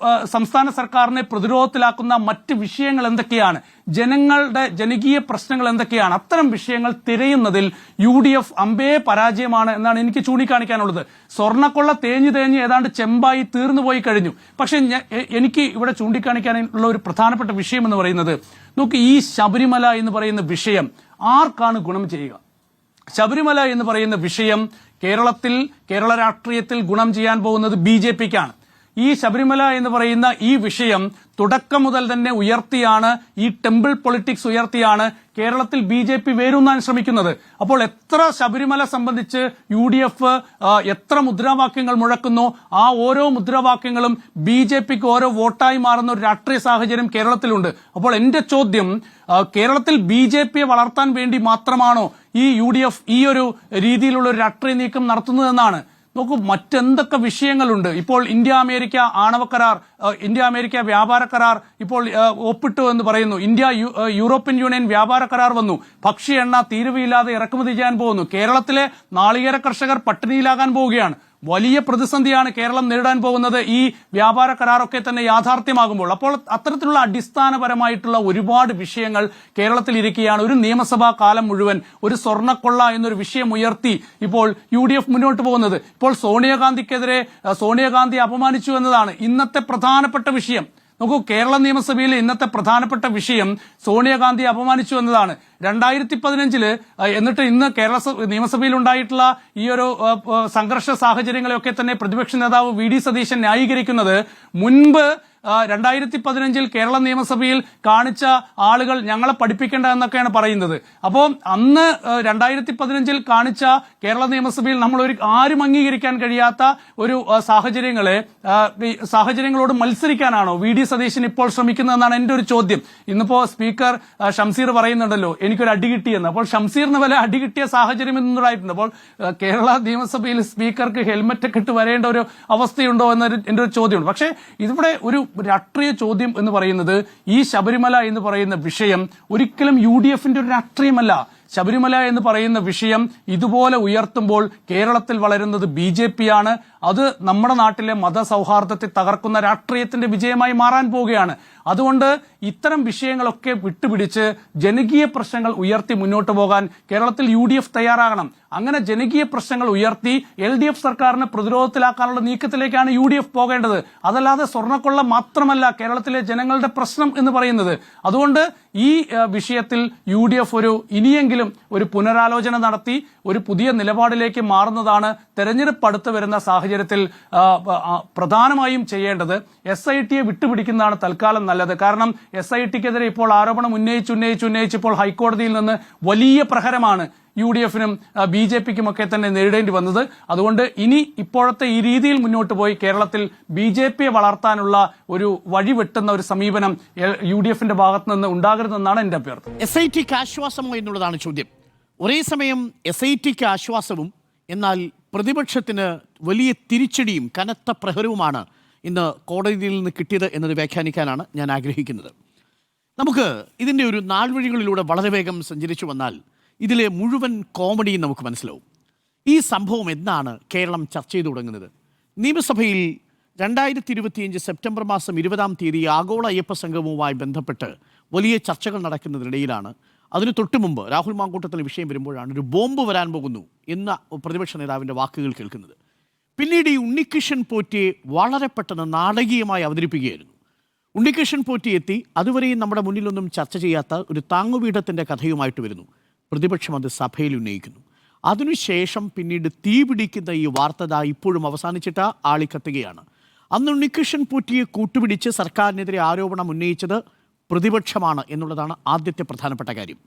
സംസ്ഥാന സർക്കാരിനെ പ്രതിരോധത്തിലാക്കുന്ന മറ്റ് വിഷയങ്ങൾ എന്തൊക്കെയാണ്? ജനങ്ങളുടെ ജനകീയ പ്രശ്നങ്ങൾ എന്തൊക്കെയാണ്? അത്തരം വിഷയങ്ങൾ തിരയുന്നതിൽ UDF അമ്പേ പരാജയമാണ് എന്നാണ് എനിക്ക് ചൂണ്ടിക്കാണിക്കാനുള്ളത്. സ്വർണ്ണക്കൊള്ള തേഞ്ഞ് ഏതാണ്ട് ചെമ്പായി തീർന്നു പോയി കഴിഞ്ഞു. പക്ഷെ എനിക്ക് ഇവിടെ ചൂണ്ടിക്കാണിക്കാനുള്ള ഒരു പ്രധാനപ്പെട്ട വിഷയം എന്ന് പറയുന്നത്, നോക്ക്, ഈ ശബരിമല എന്ന് പറയുന്ന വിഷയം ആർക്കാണ് ഗുണം ചെയ്യുക? ശബരിമല എന്ന് പറയുന്ന വിഷയം കേരള രാഷ്ട്രീയത്തിൽ ഗുണം ചെയ്യാൻ പോകുന്നത് BJPക്കാണ്. ഈ ശബരിമല എന്ന് പറയുന്ന ഈ വിഷയം തുടക്കം മുതൽ തന്നെ ഉയർത്തിയാണ്, ഈ ടെമ്പിൾ പൊളിറ്റിക്സ് ഉയർത്തിയാണ് കേരളത്തിൽ BJP വേരൂന്നാൻ ശ്രമിക്കുന്നത്. അപ്പോൾ എത്ര ശബരിമല സംബന്ധിച്ച് UDF എത്ര മുദ്രാവാക്യങ്ങൾ മുഴക്കുന്നു, ആ ഓരോ മുദ്രാവാക്യങ്ങളും BJPക്ക് ഓരോ വോട്ടായി മാറുന്ന ഒരു രാഷ്ട്രീയ സാഹചര്യം കേരളത്തിലുണ്ട്. അപ്പോൾ എന്റെ ചോദ്യം, കേരളത്തിൽ BJPയെ വളർത്താൻ വേണ്ടി മാത്രമാണോ ഈ UDF ഈ ഒരു രീതിയിലുള്ള ഒരു രാഷ്ട്രീയ നീക്കം നടത്തുന്നതെന്നാണ്. നോക്കൂ, മറ്റെന്തൊക്കെ വിഷയങ്ങളുണ്ട്. ഇപ്പോൾ ഇന്ത്യ അമേരിക്ക വ്യാപാര കരാർ ഇപ്പോൾ ഒപ്പിട്ടു എന്ന് പറയുന്നു. യൂറോപ്യൻ യൂണിയൻ വ്യാപാര കരാർ വന്നു. ഭക്ഷ്യ എണ്ണ തീരുവയില്ലാതെ ഇറക്കുമതി ചെയ്യാൻ പോകുന്നു. കേരളത്തിലെ നാളികേര കർഷകർ പട്ടിണിയിലാകാൻ പോവുകയാണ്. വലിയ പ്രതിസന്ധിയാണ് കേരളം നേരിടാൻ പോകുന്നത് ഈ വ്യാപാര കരാറൊക്കെ തന്നെ യാഥാർത്ഥ്യമാകുമ്പോൾ. അപ്പോൾ അത്തരത്തിലുള്ള അടിസ്ഥാനപരമായിട്ടുള്ള ഒരുപാട് വിഷയങ്ങൾ കേരളത്തിൽ ഇരിക്കുകയാണ്. ഒരു നിയമസഭാ കാലം മുഴുവൻ ഒരു സ്വർണ്ണക്കൊള്ള എന്നൊരു വിഷയം ഉയർത്തി ഇപ്പോൾ UDF മുന്നോട്ട് പോകുന്നത്. ഇപ്പോൾ സോണിയാഗാന്ധിക്കെതിരെ സോണിയാഗാന്ധി അപമാനിച്ചു എന്നതാണ് ഇന്നത്തെ പ്രധാനപ്പെട്ട വിഷയം. നോക്കൂ, കേരള നിയമസഭയിൽ ഇന്നത്തെ പ്രധാനപ്പെട്ട വിഷയം സോണിയാഗാന്ധി അപമാനിച്ചു എന്നതാണ്. 2015 എന്നിട്ട് ഇന്ന് കേരള നിയമസഭയിൽ ഉണ്ടായിട്ടുള്ള ഈ ഒരു സംഘർഷ സാഹചര്യങ്ങളെയൊക്കെ തന്നെ പ്രതിപക്ഷ നേതാവ് VD സതീശൻ ന്യായീകരിക്കുന്നത് മുൻപ് 2015 കേരള നിയമസഭയിൽ കാണിച്ച ആളുകൾ ഞങ്ങളെ പഠിപ്പിക്കേണ്ട എന്നൊക്കെയാണ് പറയുന്നത്. അപ്പോൾ അന്ന് 2015 കാണിച്ച കേരള നിയമസഭയിൽ നമ്മൾ ആരും അംഗീകരിക്കാൻ കഴിയാത്ത ഒരു സാഹചര്യങ്ങളോട് മത്സരിക്കാനാണോ VD സതീശൻ ഇപ്പോൾ ശ്രമിക്കുന്നതെന്നാണ് എന്റെ ഒരു ചോദ്യം. ഇന്നിപ്പോ സ്പീക്കർ ഷംസീർ പറയുന്നുണ്ടല്ലോ എനിക്കൊരു അടി കിട്ടിയെന്ന്. അപ്പോൾ ഷംസീറിന് വല്ല അടി കിട്ടിയ സാഹചര്യം ഇന്നുണ്ടായിട്ടുണ്ട്. അപ്പോൾ കേരള നിയമസഭയിൽ സ്പീക്കർക്ക് ഹെൽമറ്റ് ഒക്കെ ഇട്ട് വരേണ്ട ഒരു അവസ്ഥയുണ്ടോ എന്നൊരു എന്റെ ഒരു ചോദ്യമുണ്ട്. പക്ഷേ ഇതിവിടെ ഒരു രാഷ്ട്രീയ ചോദ്യം എന്ന് പറയുന്നത് ഈ ശബരിമല എന്ന് പറയുന്ന വിഷയം ഒരിക്കലും UDFന്റെ ഒരു രാഷ്ട്രീയമല്ല. ശബരിമല എന്ന് പറയുന്ന വിഷയം ഇതുപോലെ ഉയർത്തുമ്പോൾ കേരളത്തിൽ വളരുന്നത് BJP ആണ്. അത് നമ്മുടെ നാട്ടിലെ മതസൗഹാർദ്ദത്തെ തകർക്കുന്ന രാഷ്ട്രീയത്തിന്റെ വിജയമായി മാറാൻ പോവുകയാണ്. അതുകൊണ്ട് ഇത്തരം വിഷയങ്ങളൊക്കെ വിട്ടുപിടിച്ച് ജനകീയ പ്രശ്നങ്ങൾ ഉയർത്തി മുന്നോട്ട് പോകാൻ കേരളത്തിൽ UDF തയ്യാറാകണം. അങ്ങനെ ജനകീയ പ്രശ്നങ്ങൾ ഉയർത്തി LDF സർക്കാരിനെ പ്രതിരോധത്തിലാക്കാനുള്ള നീക്കത്തിലേക്കാണ് UDF പോകേണ്ടത്. അതല്ലാതെ സ്വർണ്ണക്കൊള്ള മാത്രമല്ല കേരളത്തിലെ ജനങ്ങളുടെ പ്രശ്നം എന്ന് പറയുന്നത്. അതുകൊണ്ട് ഈ വിഷയത്തിൽ UDF ഇനിയെങ്കിലും ഒരു പുനരാലോചന നടത്തി ഒരു പുതിയ നിലപാടിലേക്ക് മാറുന്നതാണ് തെരഞ്ഞെടുപ്പ് അടുത്ത് വരുന്ന സാഹചര്യത്തിൽ പ്രധാനമായും ചെയ്യേണ്ടത്. SITയെ വിട്ടുപിടിക്കുന്നതാണ് തൽക്കാലം നല്ലത്. കാരണം SITക്കെതിരെ ഇപ്പോൾ ആരോപണം ഉന്നയിച്ച് ഇപ്പോൾ ഹൈക്കോടതിയിൽ നിന്ന് വലിയ പ്രഹരമാണ് UDFനും BJPക്കും ഒക്കെ തന്നെ നേരിടേണ്ടി വന്നത്. അതുകൊണ്ട് ഇനി ഇപ്പോഴത്തെ ഈ രീതിയിൽ മുന്നോട്ട് പോയി കേരളത്തിൽ BJPയെ വളർത്താനുള്ള ഒരു വഴിവെട്ടുന്ന ഒരു സമീപനം UDFന്റെ ഭാഗത്ത് നിന്ന് ഉണ്ടാകരുതെന്നാണ് എന്റെ അഭ്യർത്ഥന. SITക്ക് ആശ്വാസമോ എന്നുള്ളതാണ് ചോദ്യം. ഒരേ സമയം SITക്ക് ആശ്വാസവും എന്നാൽ പ്രതിപക്ഷത്തിന് വലിയ തിരിച്ചടിയും കനത്ത പ്രഹരവുമാണ് ഇന്ന് കോടതിയിൽ നിന്ന് കിട്ടിയത് എന്നത് വ്യാഖ്യാനിക്കാനാണ് ഞാൻ ആഗ്രഹിക്കുന്നത്. നമുക്ക് ഇതിൻ്റെ ഒരു നാൾവഴികളിലൂടെ വളരെ വേഗം സഞ്ചരിച്ചു വന്നാൽ ഇതിലെ മുഴുവൻ കോമഡിയും നമുക്ക് മനസ്സിലാവും. ഈ സംഭവം എന്നാണ് കേരളം ചർച്ച ചെയ്തു തുടങ്ങുന്നത്? നിയമസഭയിൽ 2025 സെപ്റ്റംബർ മാസം 20-ാം തീയതി ആഗോള അയ്യപ്പ സംഗമവുമായി ബന്ധപ്പെട്ട് വലിയ ചർച്ചകൾ നടക്കുന്നതിനിടയിലാണ്, അതിന് തൊട്ടു മുമ്പ് രാഹുൽ മാങ്കൂട്ടത്തിന് വിഷയം വരുമ്പോഴാണ് ഒരു ബോംബ് വരാൻ പോകുന്നു എന്ന പ്രതിപക്ഷ നേതാവിൻ്റെ വാക്കുകൾ കേൾക്കുന്നത്. പിന്നീട് ഈ ഉണ്ണികൃഷ്ണൻ പോറ്റിയെ വളരെ പെട്ടെന്ന് നാടകീയമായി അവതരിപ്പിക്കുകയായിരുന്നു. ഉണ്ണികൃഷ്ണൻ പോറ്റി എത്തി അതുവരെയും നമ്മുടെ മുന്നിലൊന്നും ചർച്ച ചെയ്യാത്ത ഒരു താങ്ങുപീഠത്തിൻ്റെ കഥയുമായിട്ട് വരുന്നു. പ്രതിപക്ഷം അത് സഭയിൽ ഉന്നയിക്കുന്നു. അതിനുശേഷം പിന്നീട് തീ പിടിക്കുന്ന ഈ വാർത്ത ഇപ്പോഴും അവസാനിച്ചിട്ട് ആളിക്കത്തുകയാണ്. അന്ന് ഉണ്ണികൃഷ്ണൻ പോറ്റിയെ കൂട്ടുപിടിച്ച് സർക്കാരിനെതിരെ ആരോപണം ഉന്നയിച്ചത് പ്രതിപക്ഷമാണ് എന്നുള്ളതാണ് ആദ്യത്തെ പ്രധാനപ്പെട്ട കാര്യം.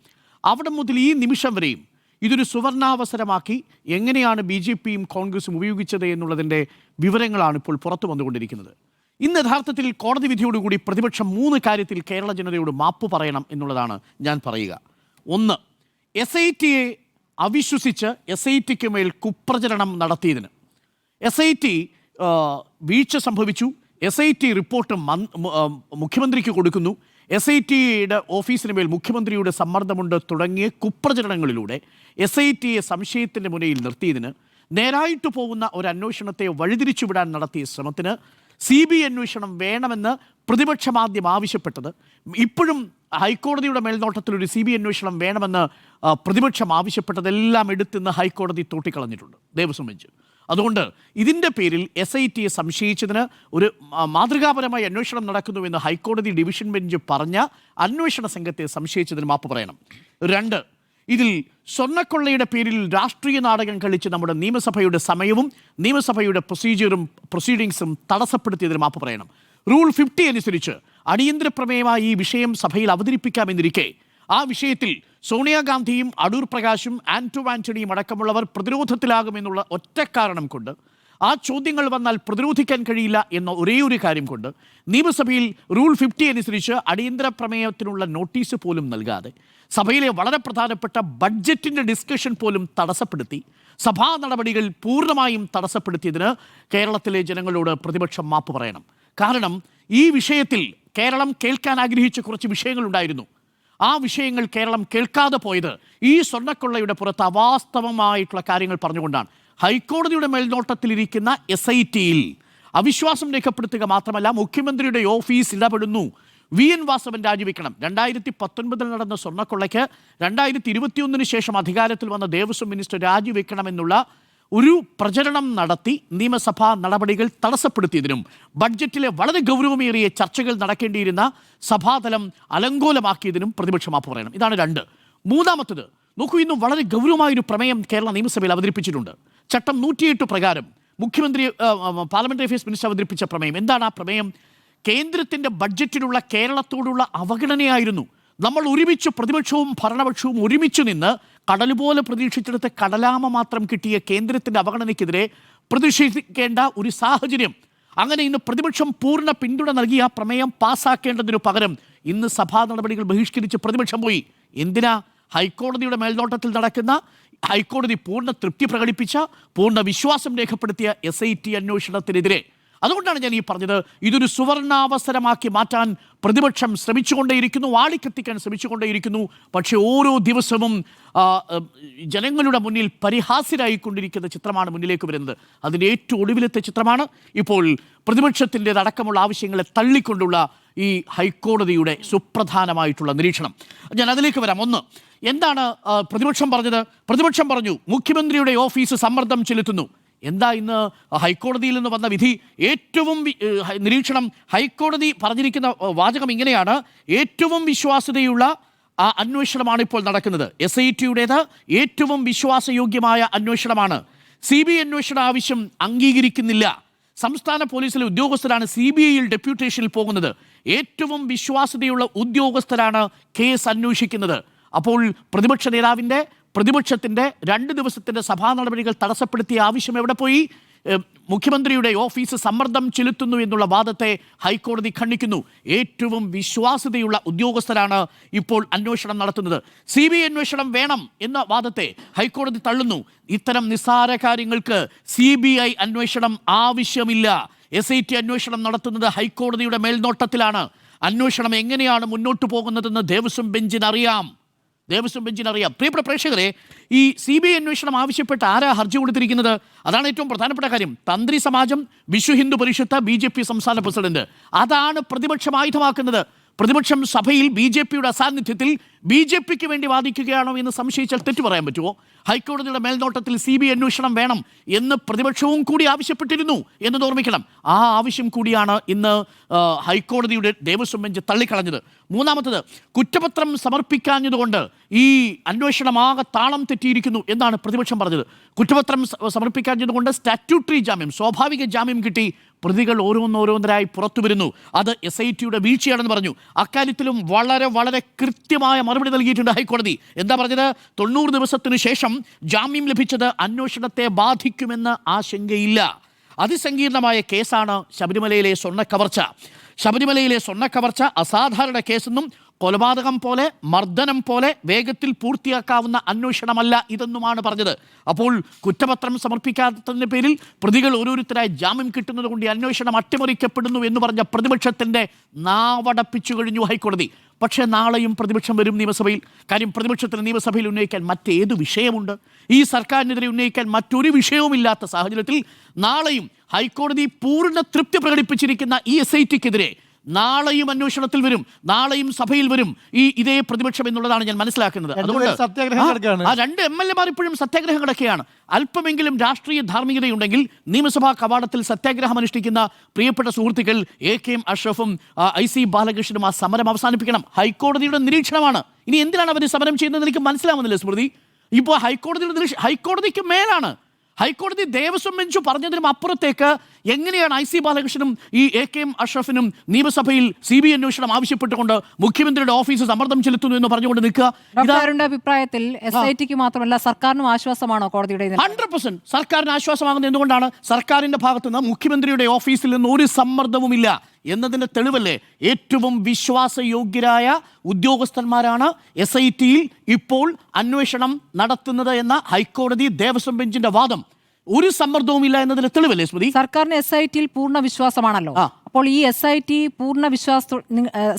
അവിടെ മുതൽ ഈ നിമിഷം വരെയും ഇതൊരു സുവർണാവസരമാക്കി എങ്ങനെയാണ് BJPയും കോൺഗ്രസും ഉപയോഗിച്ചത് എന്നുള്ളതിൻ്റെ വിവരങ്ങളാണ് ഇപ്പോൾ പുറത്തു വന്നുകൊണ്ടിരിക്കുന്നത്. ഇന്ന് യഥാർത്ഥത്തിൽ കോടതി വിധിയോടുകൂടി പ്രതിപക്ഷം 3 കാര്യത്തിൽ കേരള ജനതയോട് മാപ്പ് പറയണം എന്നുള്ളതാണ് ഞാൻ പറയുക. ഒന്ന്, SITയെ അവിശ്വസിച്ച് SITക്ക് മേൽ കുപ്രചരണം നടത്തിയതിന്. SIT വീഴ്ച സംഭവിച്ചു, SIT റിപ്പോർട്ട് മുഖ്യമന്ത്രിക്ക് കൊടുക്കുന്നു, SITയുടെ ഓഫീസിന് മേൽ മുഖ്യമന്ത്രിയുടെ സമ്മർദ്ദമുണ്ട് തുടങ്ങിയ കുപ്രചരണങ്ങളിലൂടെ SITയെ സംശയത്തിൻ്റെ മുനയിൽ നിർത്തിയതിന്, നേരായിട്ട് പോകുന്ന ഒരു അന്വേഷണത്തെ വഴിതിരിച്ചുവിടാൻ നടത്തിയ ശ്രമത്തിന്, CBI അന്വേഷണം വേണമെന്ന് പ്രതിപക്ഷമാദ്യം ആവശ്യപ്പെട്ടത്, ഇപ്പോഴും ഹൈക്കോടതിയുടെ മേൽനോട്ടത്തിൽ ഒരു CBI അന്വേഷണം വേണമെന്ന് പ്രതിപക്ഷം ആവശ്യപ്പെട്ടതെല്ലാം എടുത്തുനിന്ന് ഹൈക്കോടതി തോട്ടിക്കളഞ്ഞിട്ടുണ്ട് ദേവസ്വം ബെഞ്ച്. അതുകൊണ്ട് ഇതിൻ്റെ പേരിൽ SITയെ സംശയിച്ചതിന് ഒരു മാതൃകാപരമായ അന്വേഷണം നടക്കുന്നുവെന്ന് ഹൈക്കോടതി ഡിവിഷൻ ബെഞ്ച് പറഞ്ഞ അന്വേഷണ സംഘത്തെ സംശയിച്ചതിന് മാപ്പ് പറയണം. 2, ഇതിൽ സ്വർണ്ണക്കൊള്ളയുടെ പേരിൽ രാഷ്ട്രീയ നാടകം കളിച്ച് നമ്മുടെ നിയമസഭയുടെ സമയവും നിയമസഭയുടെ പ്രൊസീഡിങ്സും തടസ്സപ്പെടുത്തിയതിന് മാപ്പ് പറയണം. റൂൾ 50 അനുസരിച്ച് അടിയന്തര പ്രമേയമായി ഈ വിഷയം സഭയിൽ അവതരിപ്പിക്കാമെന്നിരിക്കെ ആ വിഷയത്തിൽ സോണിയാഗാന്ധിയും അടൂർ പ്രകാശും ആന്റണിയും അടക്കമുള്ളവർ പ്രതിരോധത്തിലാകുമെന്നുള്ള ഒറ്റ കാരണം കൊണ്ട്, ആ ചോദ്യങ്ങൾ വന്നാൽ പ്രതിരോധിക്കാൻ കഴിയില്ല എന്ന ഒരേ ഒരു കാര്യം കൊണ്ട് നിയമസഭയിൽ റൂൾ 50 അനുസരിച്ച് അടിയന്തര പ്രമേയത്തിനുള്ള നോട്ടീസ് പോലും നൽകാതെ സഭയിലെ വളരെ പ്രധാനപ്പെട്ട ബഡ്ജറ്റിൻ്റെ ഡിസ്കഷൻ പോലും തടസ്സപ്പെടുത്തി സഭാ നടപടികൾ പൂർണ്ണമായും തടസ്സപ്പെടുത്തിയതിന് കേരളത്തിലെ ജനങ്ങളോട് പ്രതിപക്ഷം മാപ്പ് പറയണം. കാരണം ഈ വിഷയത്തിൽ കേരളം കേൾക്കാൻ ആഗ്രഹിച്ച കുറച്ച് വിഷയങ്ങളുണ്ടായിരുന്നു. ആ വിഷയങ്ങൾ കേരളം കേൾക്കാതെ പോയത് ഈ സ്വർണ്ണക്കൊള്ളയുടെ പുറത്ത് അവാസ്തവമായിട്ടുള്ള കാര്യങ്ങൾ പറഞ്ഞുകൊണ്ടാണ്. ഹൈക്കോടതിയുടെ മേൽനോട്ടത്തിലിരിക്കുന്ന SIT-യിൽ അവിശ്വാസം രേഖപ്പെടുത്തുക മാത്രമല്ല, മുഖ്യമന്ത്രിയുടെ ഓഫീസ് ഇടപെടുന്നു. VN വാസവൻ രാജിവെക്കണം. 2019 നടന്ന സ്വർണ്ണക്കൊള്ളയ്ക്ക് 2021 ശേഷം അധികാരത്തിൽ വന്ന ദേവസ്വം മിനിസ്റ്റർ രാജിവെക്കണമെന്നുള്ള ഒരു പ്രചരണം നടത്തി നിയമസഭാ നടപടികൾ തടസ്സപ്പെടുത്തിയതിനും ബഡ്ജറ്റിലെ വളരെ ഗൗരവമേറിയ ചർച്ചകൾ നടക്കേണ്ടിയിരുന്ന സഭാതലം അലങ്കോലമാക്കിയതിനും പ്രതിപക്ഷം മാപ്പ് പറയണം. ഇതാണ് 2. മൂന്നാമത്തത് നോക്കൂ, ഇന്ന് വളരെ ഗൗരവമായൊരു പ്രമേയം കേരള നിയമസഭയിൽ അവതരിപ്പിച്ചിട്ടുണ്ട്. ചട്ടം 108 പ്രകാരം മുഖ്യമന്ത്രി പാർലമെന്ററി അഫയേഴ്സ് മിനിസ്റ്റർ അവതരിപ്പിച്ച പ്രമേയം. എന്താണ് ആ പ്രമേയം? കേന്ദ്രത്തിന്റെ ബഡ്ജറ്റിലുള്ള കേരളത്തോടുള്ള അവഗണനയായിരുന്നു. നമ്മൾ ഒരുമിച്ച്, പ്രതിപക്ഷവും ഭരണപക്ഷവും ഒരുമിച്ച് നിന്ന് കടലുപോലെ പ്രതീക്ഷിച്ചെടുത്ത് കടലാമ മാത്രം കിട്ടിയ കേന്ദ്രത്തിന്റെ അവഗണനയ്ക്കെതിരെ പ്രതിഷേധിക്കേണ്ട ഒരു സാഹചര്യം. അങ്ങനെ ഇന്ന് പ്രതിപക്ഷം പൂർണ്ണ പിന്തുണ നൽകി ആ പ്രമേയം പാസ്സാക്കേണ്ടതിനു പകരം ഇന്ന് സഭാ നടപടികൾ ബഹിഷ്കരിച്ച് പ്രതിപക്ഷം പോയി. എന്തിനാ? ഹൈക്കോടതിയുടെ മേൽനോട്ടത്തിൽ നടക്കുന്ന, ഹൈക്കോടതി പൂർണ്ണ തൃപ്തി പ്രകടിപ്പിച്ച, പൂർണ്ണ വിശ്വാസം രേഖപ്പെടുത്തിയ SIT അന്വേഷണത്തിനെതിരെ. അതുകൊണ്ടാണ് ഞാൻ ഈ പറഞ്ഞത്, ഇതൊരു സുവർണാവസരമാക്കി മാറ്റാൻ പ്രതിപക്ഷം ശ്രമിച്ചുകൊണ്ടേയിരിക്കുന്നു, വാളിക്കത്തിക്കാൻ ശ്രമിച്ചുകൊണ്ടേയിരിക്കുന്നു. പക്ഷേ ഓരോ ദിവസവും ജനങ്ങളുടെ മുന്നിൽ പരിഹാസ്യരായിക്കൊണ്ടിരിക്കുന്ന ചിത്രമാണ് മുന്നിലേക്ക് വരുന്നത്. അതിൻ്റെ ഏറ്റവും ഒടുവിലത്തെ ചിത്രമാണ് ഇപ്പോൾ പ്രതിപക്ഷത്തിൻ്റെതടക്കമുള്ള ആവശ്യങ്ങളെ തള്ളിക്കൊണ്ടുള്ള ഈ ഹൈക്കോടതിയുടെ സുപ്രധാനമായിട്ടുള്ള നിരീക്ഷണം. ഞാൻ അതിലേക്ക് വരാം. ഒന്ന്, എന്താണ് പ്രതിപക്ഷം പറഞ്ഞത്? പ്രതിപക്ഷം പറഞ്ഞു മുഖ്യമന്ത്രിയുടെ ഓഫീസ് സമ്മർദ്ദം ചെലുത്തുന്നു. എന്താ ഇന്ന് ഹൈക്കോടതിയിൽ നിന്ന് വന്ന വിധി? ഏറ്റവും നിരീക്ഷണം, ഹൈക്കോടതി പറഞ്ഞിരിക്കുന്ന വാചകം ഇങ്ങനെയാണ്: ഏറ്റവും വിശ്വാസ്യതയുള്ള അന്വേഷണമാണ് ഇപ്പോൾ നടക്കുന്നത്. SIT-യുടേത് ഏറ്റവും വിശ്വാസയോഗ്യമായ അന്വേഷണമാണ്. CBI അന്വേഷണ ആവശ്യം അംഗീകരിക്കുന്നില്ല. സംസ്ഥാന പോലീസിലെ ഉദ്യോഗസ്ഥരാണ് CBI-യിൽ ഡെപ്യൂട്ടേഷനിൽ പോകുന്നത്. ഏറ്റവും വിശ്വാസ്യതയുള്ള ഉദ്യോഗസ്ഥരാണ് കേസ് അന്വേഷിക്കുന്നത്. അപ്പോൾ പ്രതിപക്ഷ നേതാവിൻ്റെ, പ്രതിപക്ഷത്തിൻ്റെ 2 ദിവസത്തിൻ്റെ സഭാ നടപടികൾ തടസ്സപ്പെടുത്തിയ ആവശ്യം എവിടെ പോയി? മുഖ്യമന്ത്രിയുടെ ഓഫീസ് സമ്മർദ്ദം ചെലുത്തുന്നു എന്നുള്ള വാദത്തെ ഹൈക്കോടതി ഖണ്ഡിക്കുന്നു. ഏറ്റവും വിശ്വാസ്യതയുള്ള ഉദ്യോഗസ്ഥരാണ് ഇപ്പോൾ അന്വേഷണം നടത്തുന്നത്. CBI അന്വേഷണം വേണം എന്ന വാദത്തെ ഹൈക്കോടതി തള്ളുന്നു. ഇത്തരം നിസ്സാര കാര്യങ്ങൾക്ക് CBI അന്വേഷണം ആവശ്യമില്ല. SIT അന്വേഷണം നടത്തുന്നത് ഹൈക്കോടതിയുടെ മേൽനോട്ടത്തിലാണ്. അന്വേഷണം എങ്ങനെയാണ് മുന്നോട്ട് പോകുന്നതെന്ന് ദേവസ്വം ബെഞ്ചിന് അറിയാം. പ്രിയപ്പെട്ട പ്രേക്ഷകരെ, ഈ CBI അന്വേഷണം ആവശ്യപ്പെട്ട് ആരാ ഹർജി കൊടുത്തിരിക്കുന്നത്? അതാണ് ഏറ്റവും പ്രധാനപ്പെട്ട കാര്യം. തന്ത്രി സമാജം, വിശ്വ ഹിന്ദു പരിഷത്ത്, BJP സംസ്ഥാന പ്രസിഡന്റ്. അതാണ് പ്രതിപക്ഷം ആയുധമാക്കുന്നത്. പ്രതിപക്ഷം സഭയിൽ BJP-യുടെ അസാന്നിധ്യത്തിൽ BJP-ക്ക് വേണ്ടി വാദിക്കുകയാണോ എന്ന് സംശയിച്ചാൽ തെറ്റു പറയാൻ പറ്റുമോ? ഹൈക്കോടതിയുടെ മേൽനോട്ടത്തിൽ CBI അന്വേഷണം വേണം എന്ന് പ്രതിപക്ഷവും കൂടി ആവശ്യപ്പെട്ടിരുന്നു എന്നത് ഓർമ്മിക്കണം. ആ ആവശ്യം കൂടിയാണ് ഇന്ന് ഹൈക്കോടതിയുടെ ദേവസ്വം ബെഞ്ച് തള്ളിക്കളഞ്ഞത്. മൂന്നാമത്തത്, കുറ്റപത്രം സമർപ്പിക്കാഞ്ഞതുകൊണ്ട് ഈ അന്വേഷണമാകെ താളം തെറ്റിയിരിക്കുന്നു എന്നാണ് പ്രതിപക്ഷം പറഞ്ഞത്. കുറ്റപത്രം സമർപ്പിക്കാഞ്ഞതുകൊണ്ട് സ്റ്റാറ്റ്യൂട്ടറി ജാമ്യം, സ്വാഭാവിക ജാമ്യം കിട്ടി. പ്രതികൾ ഓരോന്നോരോന്നരായി പുറത്തു വരുന്നു. അത് SIT-യുടെ വീഴ്ചയാണെന്ന് പറഞ്ഞു. അക്കാര്യത്തിലും വളരെ വളരെ കൃത്യമായ മറുപടി നൽകിയിട്ടുണ്ട് ഹൈക്കോടതി. എന്താ പറഞ്ഞത്? 90 ദിവസത്തിനു ശേഷം ജാമ്യം ലഭിച്ചത് അന്വേഷണത്തെ ബാധിക്കുമെന്ന് ആശങ്കയില്ല. അതിസങ്കീർണമായ കേസാണ് ശബരിമലയിലെ സ്വർണ്ണക്കവർച്ച. അസാധാരണ കേസെന്നും കൊലപാതകം പോലെ, മർദ്ദനം പോലെ വേഗത്തിൽ പൂർത്തിയാക്കാവുന്ന അന്വേഷണമല്ല ഇതെന്നുമാണ് പറഞ്ഞത്. അപ്പോൾ കുറ്റപത്രം സമർപ്പിക്കാത്തതിൻ്റെ പേരിൽ പ്രതികൾ ഓരോരുത്തരായി ജാമ്യം കിട്ടുന്നത് കൊണ്ട് ഈ അന്വേഷണം അട്ടിമറിക്കപ്പെടുന്നു എന്ന് പറഞ്ഞ പ്രതിപക്ഷത്തിൻ്റെ നാവടപ്പിച്ചു കഴിഞ്ഞു ഹൈക്കോടതി. പക്ഷേ നാളെയും പ്രതിപക്ഷം വരും നിയമസഭയിൽ. കാര്യം, പ്രതിപക്ഷത്തിന് നിയമസഭയിൽ ഉന്നയിക്കാൻ മറ്റേത് വിഷയമുണ്ട്? ഈ സർക്കാരിനെതിരെ ഉന്നയിക്കാൻ മറ്റൊരു വിഷയവുമില്ലാത്ത സാഹചര്യത്തിൽ നാളെയും ഹൈക്കോടതി പൂർണ്ണ തൃപ്തി പ്രകടിപ്പിച്ചിരിക്കുന്ന ഈ SIT-ക്കെതിരെ നാളെയും അന്വേഷണത്തിൽ വരും, നാളെയും സഭയിൽ വരും ഇതേ പ്രതിപക്ഷം എന്നുള്ളതാണ് ഞാൻ മനസ്സിലാക്കുന്നത്. അതുകൊണ്ട് ആ 2 MLA-മാർ ഇപ്പോഴും സത്യാഗ്രഹം കിടക്കുകയാണ്. അല്പമെങ്കിലും രാഷ്ട്രീയ ധാർമ്മികതയുണ്ടെങ്കിൽ നിയമസഭാ കവാടത്തിൽ സത്യാഗ്രഹം അനുഷ്ഠിക്കുന്ന പ്രിയപ്പെട്ട സുഹൃത്തുക്കൾ AK അഷ്റഫും IC ബാലകൃഷ്ണനും ആ സമരം അവസാനിപ്പിക്കണം. ഹൈക്കോടതിയുടെ നിരീക്ഷണമാണ്. ഇനി എന്തിനാണ് അവർ സമരം ചെയ്യുന്നതെന്ന് എനിക്ക് മനസ്സിലാവുന്നില്ല സ്മൃതി. ഇപ്പോൾ ഹൈക്കോടതിക്ക് മേലാണ്. ഹൈക്കോടതി ദേവസ്വം ബെഞ്ച് പറഞ്ഞതിനും അപ്പുറത്തേക്ക് എങ്ങനെയാണ് IC ബാലകൃഷ്ണനും ഈ AK അഷ്റഫിനും നിയമസഭയിൽ CBI അന്വേഷണം ആവശ്യപ്പെട്ടുകൊണ്ട് മുഖ്യമന്ത്രിയുടെ ഓഫീസ് സമ്മർദ്ദം ചെലുത്തുന്നു എന്ന് പറഞ്ഞുകൊണ്ട് നിൽക്കുക? അഭിപ്രായത്തിൽ SIT-ക്ക് മാത്രമല്ല സർക്കാരിനും ആശ്വാസമാണോ കോടതിയുടെ? 100% സർക്കാരിന് ആശ്വാസമാകുന്നത് എന്തുകൊണ്ടാണ്? സർക്കാരിന്റെ ഭാഗത്ത് നിന്ന് മുഖ്യമന്ത്രിയുടെ ഓഫീസിൽ നിന്ന് ഒരു സമ്മർദ്ദവുമില്ല എന്നതിന്റെ തെളിവല്ലേ? ഏറ്റവും വിശ്വാസയോഗ്യരായ ഉദ്യോഗസ്ഥന്മാരാണ് SIT-യിൽ ഇപ്പോൾ അന്വേഷണം നടത്തുന്നത് എന്ന ഹൈക്കോടതി ദേവസ്വം ബെഞ്ചിന്റെ വാദം. ഒരു സമ്മർദ്ദവുമില്ല എന്നതിന് തെളിവല്ലേ സ്മൃതി? സർക്കാരിന് SIT-യിൽ പൂർണ്ണ വിശ്വാസമാണല്ലോ. അപ്പോൾ ഈ SIT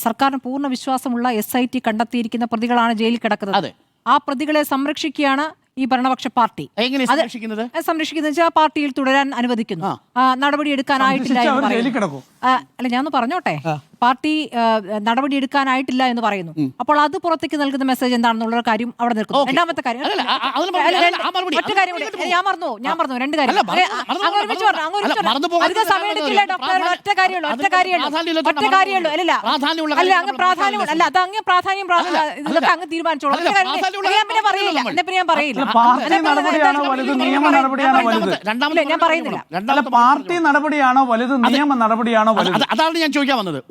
സർക്കാരിന് പൂർണ്ണ വിശ്വാസമുള്ള SIT കണ്ടെത്തിയിരിക്കുന്ന പ്രതികളാണ് ജയിലിൽ കിടക്കുന്നത്. ആ പ്രതികളെ സംരക്ഷിക്കുകയാണ് ഈ ഭരണപക്ഷ പാർട്ടി എങ്ങനെ അത് സംരക്ഷിക്കുന്നത്? സംരക്ഷിക്കുന്നത് വെച്ചാൽ പാർട്ടിയിൽ തുടരാൻ അനുവദിക്കുന്നു. നടപടി എടുക്കാനായിട്ടില്ല എന്ന് പറയുന്നു. അല്ല, ഞാനൊന്ന് പറഞ്ഞോട്ടെ. പാർട്ടി നടപടി എടുക്കാനായിട്ടില്ല എന്ന് പറയുന്നു. അപ്പോൾ അത് പുറത്തേക്ക് നൽകുന്ന മെസ്സേജ് എന്താണെന്നുള്ള കാര്യം അവിടെ നിൽക്കുന്നു. രണ്ടാമത്തെ കാര്യം, ഒറ്റ കാര്യം കൂടി ഞാൻ മറന്നു. രണ്ട് കാര്യം അധികം സമയം എടുക്കില്ല ഡോക്ടർ. ഒറ്റ കാര്യമുള്ളൂ. അല്ല അങ്ങ് പ്രാധാന്യം അല്ല, അത് അങ്ങ് പ്രാധാന്യം ഇതൊക്കെ അങ്ങ് തീരുമാനിച്ചോളൂ. പിന്നെ പറയില്ല, ഞാൻ പറയില്ല. ഞാൻ പറയുന്നില്ല. പാർട്ടി നടപടിയാണോ വലുത്, നിയമ നടപടിയാണോ വലുത്? അതാണ് ഞാൻ ചോദിക്കാൻ വന്നത്.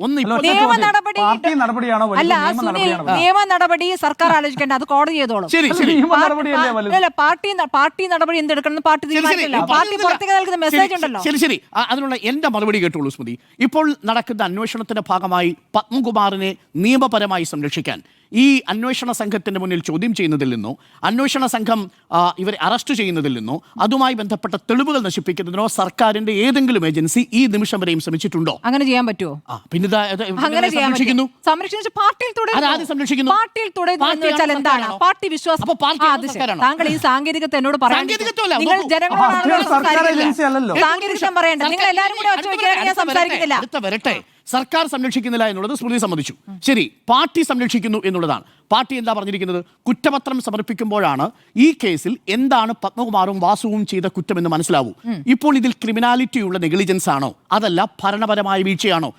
നിയമ നടപടി പാർട്ടി നടപടിയാണോ വലുത്, അല്ല നിയമ സുനിൽ, നടപടിയാണോ? നിയമ നടപടി സർക്കാർ ആലോചിക്കേണ്ട, അത് കോടതി ചെയ്തോളും. നിയമ നടപടിയല്ലേ വലുത്? അല്ല, പാർട്ടി നടപടി എന്തെടുക്കണം പാർട്ടി തീരുമാനിക്കില്ല. പാർട്ടി പുറത്തേക്ക് നൽകുന്ന മെസ്സേജ് ഉണ്ടല്ലോ. ശരി, അതിനുള്ള എന്റെ മറുപടി കേട്ടോളൂ സ്മൃതി. ഇപ്പോൾ നടക്കുന്ന അന്വേഷണത്തിന്റെ ഭാഗമായി പത്മകുമാറിനെ നിയമപരമായി സംരക്ഷിക്കാൻ ഈ അന്വേഷണ സംഘത്തിന്റെ മുന്നിൽ ചോദ്യം ചെയ്യുന്നതിൽ നിന്നോ, അന്വേഷണ സംഘം ഇവരെ അറസ്റ്റ് ചെയ്യുന്നതിൽ നിന്നോ, അതുമായി ബന്ധപ്പെട്ട തെളിവുകൾ നശിപ്പിക്കുന്നതിനോ സർക്കാരിന്റെ ഏതെങ്കിലും ഏജൻസി ഈ നിമിഷം വരെയും ശ്രമിച്ചിട്ടുണ്ടോ? അങ്ങനെ ചെയ്യാൻ പറ്റുമോ? പിന്നെ സംരക്ഷിക്കുന്നു. പാർട്ടിയിൽ തുടരുന്നു വെച്ചാൽ എന്താണ്? പാർട്ടി വിശ്വാസം. താങ്കൾ ഈ സാങ്കേതികത്തെ എന്നോട് പറയാൻ നിങ്ങൾ ജനങ്ങളോടാണ് സാങ്കേതികം പറയേണ്ടത്. നിങ്ങൾ എല്ലാവരും കൂടെ ഒച്ചവെക്കാൻ ഞാൻ സംസാരിക്കുന്നില്ല. വരട്ടെ, സർക്കാർ സംരക്ഷിക്കുന്നില്ല എന്നുള്ളത് സ്മൃതി സമ്മതിച്ചു. ശരി, പാർട്ടി സംരക്ഷിക്കുന്നു എന്നുള്ളതാണ്. പാർട്ടി എന്താ പറഞ്ഞിരിക്കുന്നത്? കുറ്റപത്രം സമർപ്പിക്കുമ്പോഴാണ് ഈ കേസിൽ എന്താണ് പത്മകുമാറും വാസുവും ചെയ്ത കുറ്റമെന്ന് മനസ്സിലാവൂ. ഇപ്പോൾ ഇതിൽ ക്രിമിനാലിറ്റി ഉള്ള നെഗ്ലിജൻസ് ആണോ, അതല്ല ഭരണപരമായ വീഴ്ചയാണോ?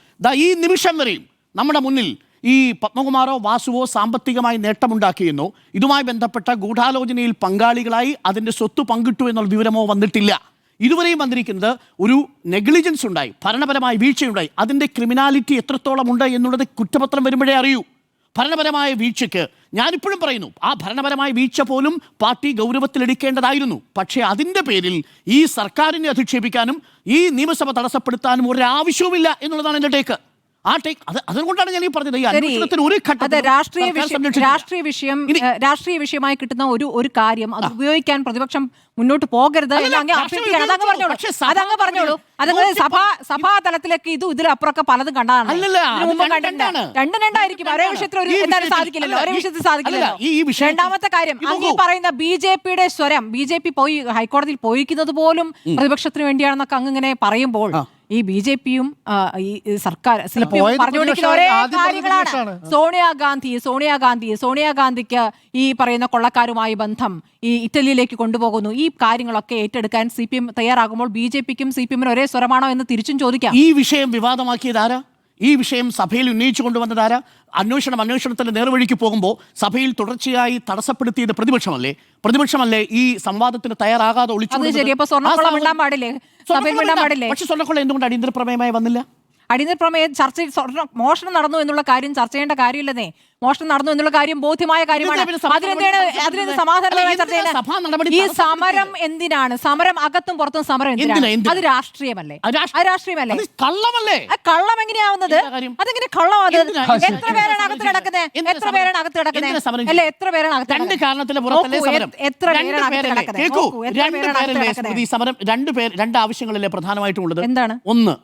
ഈ നിമിഷം വരെയും നമ്മുടെ മുന്നിൽ ഈ പത്മകുമാറോ വാസുവോ സാമ്പത്തികമായി നേട്ടമുണ്ടാക്കിയെന്നോ, ഇതുമായി ബന്ധപ്പെട്ട ഗൂഢാലോചനയിൽ പങ്കാളികളായി അതിന്റെ സ്വത്ത് പങ്കിട്ടു എന്നുള്ള വിവരമോ വന്നിട്ടില്ല. ഇതുവരെയും വന്നിരിക്കുന്നത് ഒരു നെഗ്ലിജൻസ് ഉണ്ടായി, ഭരണപരമായ വീഴ്ചയുണ്ടായി. അതിൻ്റെ ക്രിമിനാലിറ്റി എത്രത്തോളം ഉണ്ട് എന്നുള്ളത് കുറ്റപത്രം വരുമ്പോഴേ അറിയൂ. ഭരണപരമായ വീഴ്ചയ്ക്ക് ഞാനിപ്പോഴും പറയുന്നു, ആ ഭരണപരമായ വീഴ്ച പോലും പാർട്ടി ഗൗരവത്തിലെടുക്കേണ്ടതായിരുന്നു. പക്ഷേ അതിൻ്റെ പേരിൽ ഈ സർക്കാരിനെ അധിക്ഷേപിക്കാനും ഈ നിയമസഭ തടസ്സപ്പെടുത്താനും ഒരാവശ്യവുമില്ല എന്നുള്ളതാണ് എൻ്റെ ടേക്ക്. ആ ടേക്ക് അതുകൊണ്ടാണ് ഞാൻ ഈ പറഞ്ഞത്. ഈ അന്വേഷണത്തിന് ഒരു രാഷ്ട്രീയ വിഷയമായി കിട്ടുന്ന ഒരു കാര്യം അത് ഉപയോഗിക്കാൻ പ്രതിപക്ഷം മുന്നോട്ട് പോകരുത് എന്ന് അതങ്ങ് പറഞ്ഞോളൂ. അതങ്ങ് സഭാ തലത്തിലേക്ക് ഇതിലപ്പുറമൊക്കെ പലതും കണ്ടതാണ്. രണ്ടായിരിക്കും. ഒരേ വിഷയത്തിൽ സാധിക്കില്ലല്ലോ. രണ്ടാമത്തെ കാര്യം, അങ്ങ് പറയുന്ന BJP-യുടെ സ്വരം, BJP പോയി ഹൈക്കോടതിയിൽ പോയിരിക്കുന്നത് പോലും പ്രതിപക്ഷത്തിന് വേണ്ടിയാണെന്നൊക്കെ അങ്ങ് ഇങ്ങനെ പറയുമ്പോൾ ഈ BJP-യും ഈ സർക്കാർ പറഞ്ഞുകൊണ്ടിരിക്കുന്ന ഒരേ കാര്യങ്ങളാണ്. സോണിയാഗാന്ധിക്ക് ഈ പറയുന്ന കൊള്ളക്കാരുമായി ബന്ധം ഈ ഇറ്റലിയിലേക്ക് കൊണ്ടുപോകുന്നു. ഈ കാര്യങ്ങളൊക്കെ ഏറ്റെടുക്കാൻ CPM തയ്യാറാകുമ്പോൾ BJP-ക്കും CPM-നും ഒരേ സ്വരമാണോ എന്ന് തിരിച്ചും ചോദിക്കാം. ഈ വിഷയം വിവാദമാക്കിയത് ആരാ? ഈ വിഷയം സഭയിൽ ഉന്നയിച്ചു കൊണ്ടുവന്നതാരാ? അന്വേഷണത്തിന്റെ നേർവഴിക്ക് പോകുമ്പോൾ സഭയിൽ തുടർച്ചയായി തടസ്സപ്പെടുത്തിയത് പ്രതിപക്ഷമല്ലേ? ഈ സംവാദത്തിന് തയ്യാറാകാതെ ഒളിച്ചു. പക്ഷെ സ്വർണ്ണക്കൊള്ള എന്തുകൊണ്ട് അടിയന്തര പ്രമേയമായി വന്നില്ല? അടിയന്തര പ്രമേയം മോഷണം നടന്നു എന്നുള്ള കാര്യം ചർച്ച ചെയ്യേണ്ട കാര്യമില്ലെന്നേ. മോഷണം നടന്നു എന്നുള്ള കാര്യം ബോധ്യമായ കാര്യമാണ്. അതിനെന്ത് സമാധാനപരമായ ചർച്ച ചെയ്യേണ്ട? ഈ സമരം എന്തിനാണ്? സമരം അകത്തും പുറത്തും സമരം എന്തിനാണ്? അത് രാഷ്ട്രീയമല്ലേ? കള്ളമല്ലേ? കള്ളം എങ്ങനെയാവുന്നത്? അതെങ്ങനെ കള്ളമാകുന്നത്? എത്ര പേരാണ് അകത്ത് കിടക്കുന്നത്? അല്ലെ, എത്ര പേരാണ് അകത്ത്? രണ്ട് കാരണത്തിന്റെ പുറത്തല്ലേ സമരം? രണ്ട് ആവശ്യങ്ങളല്ലേ പ്രധാനമായിട്ടുള്ളത്? എന്താണ്? ഒന്ന്,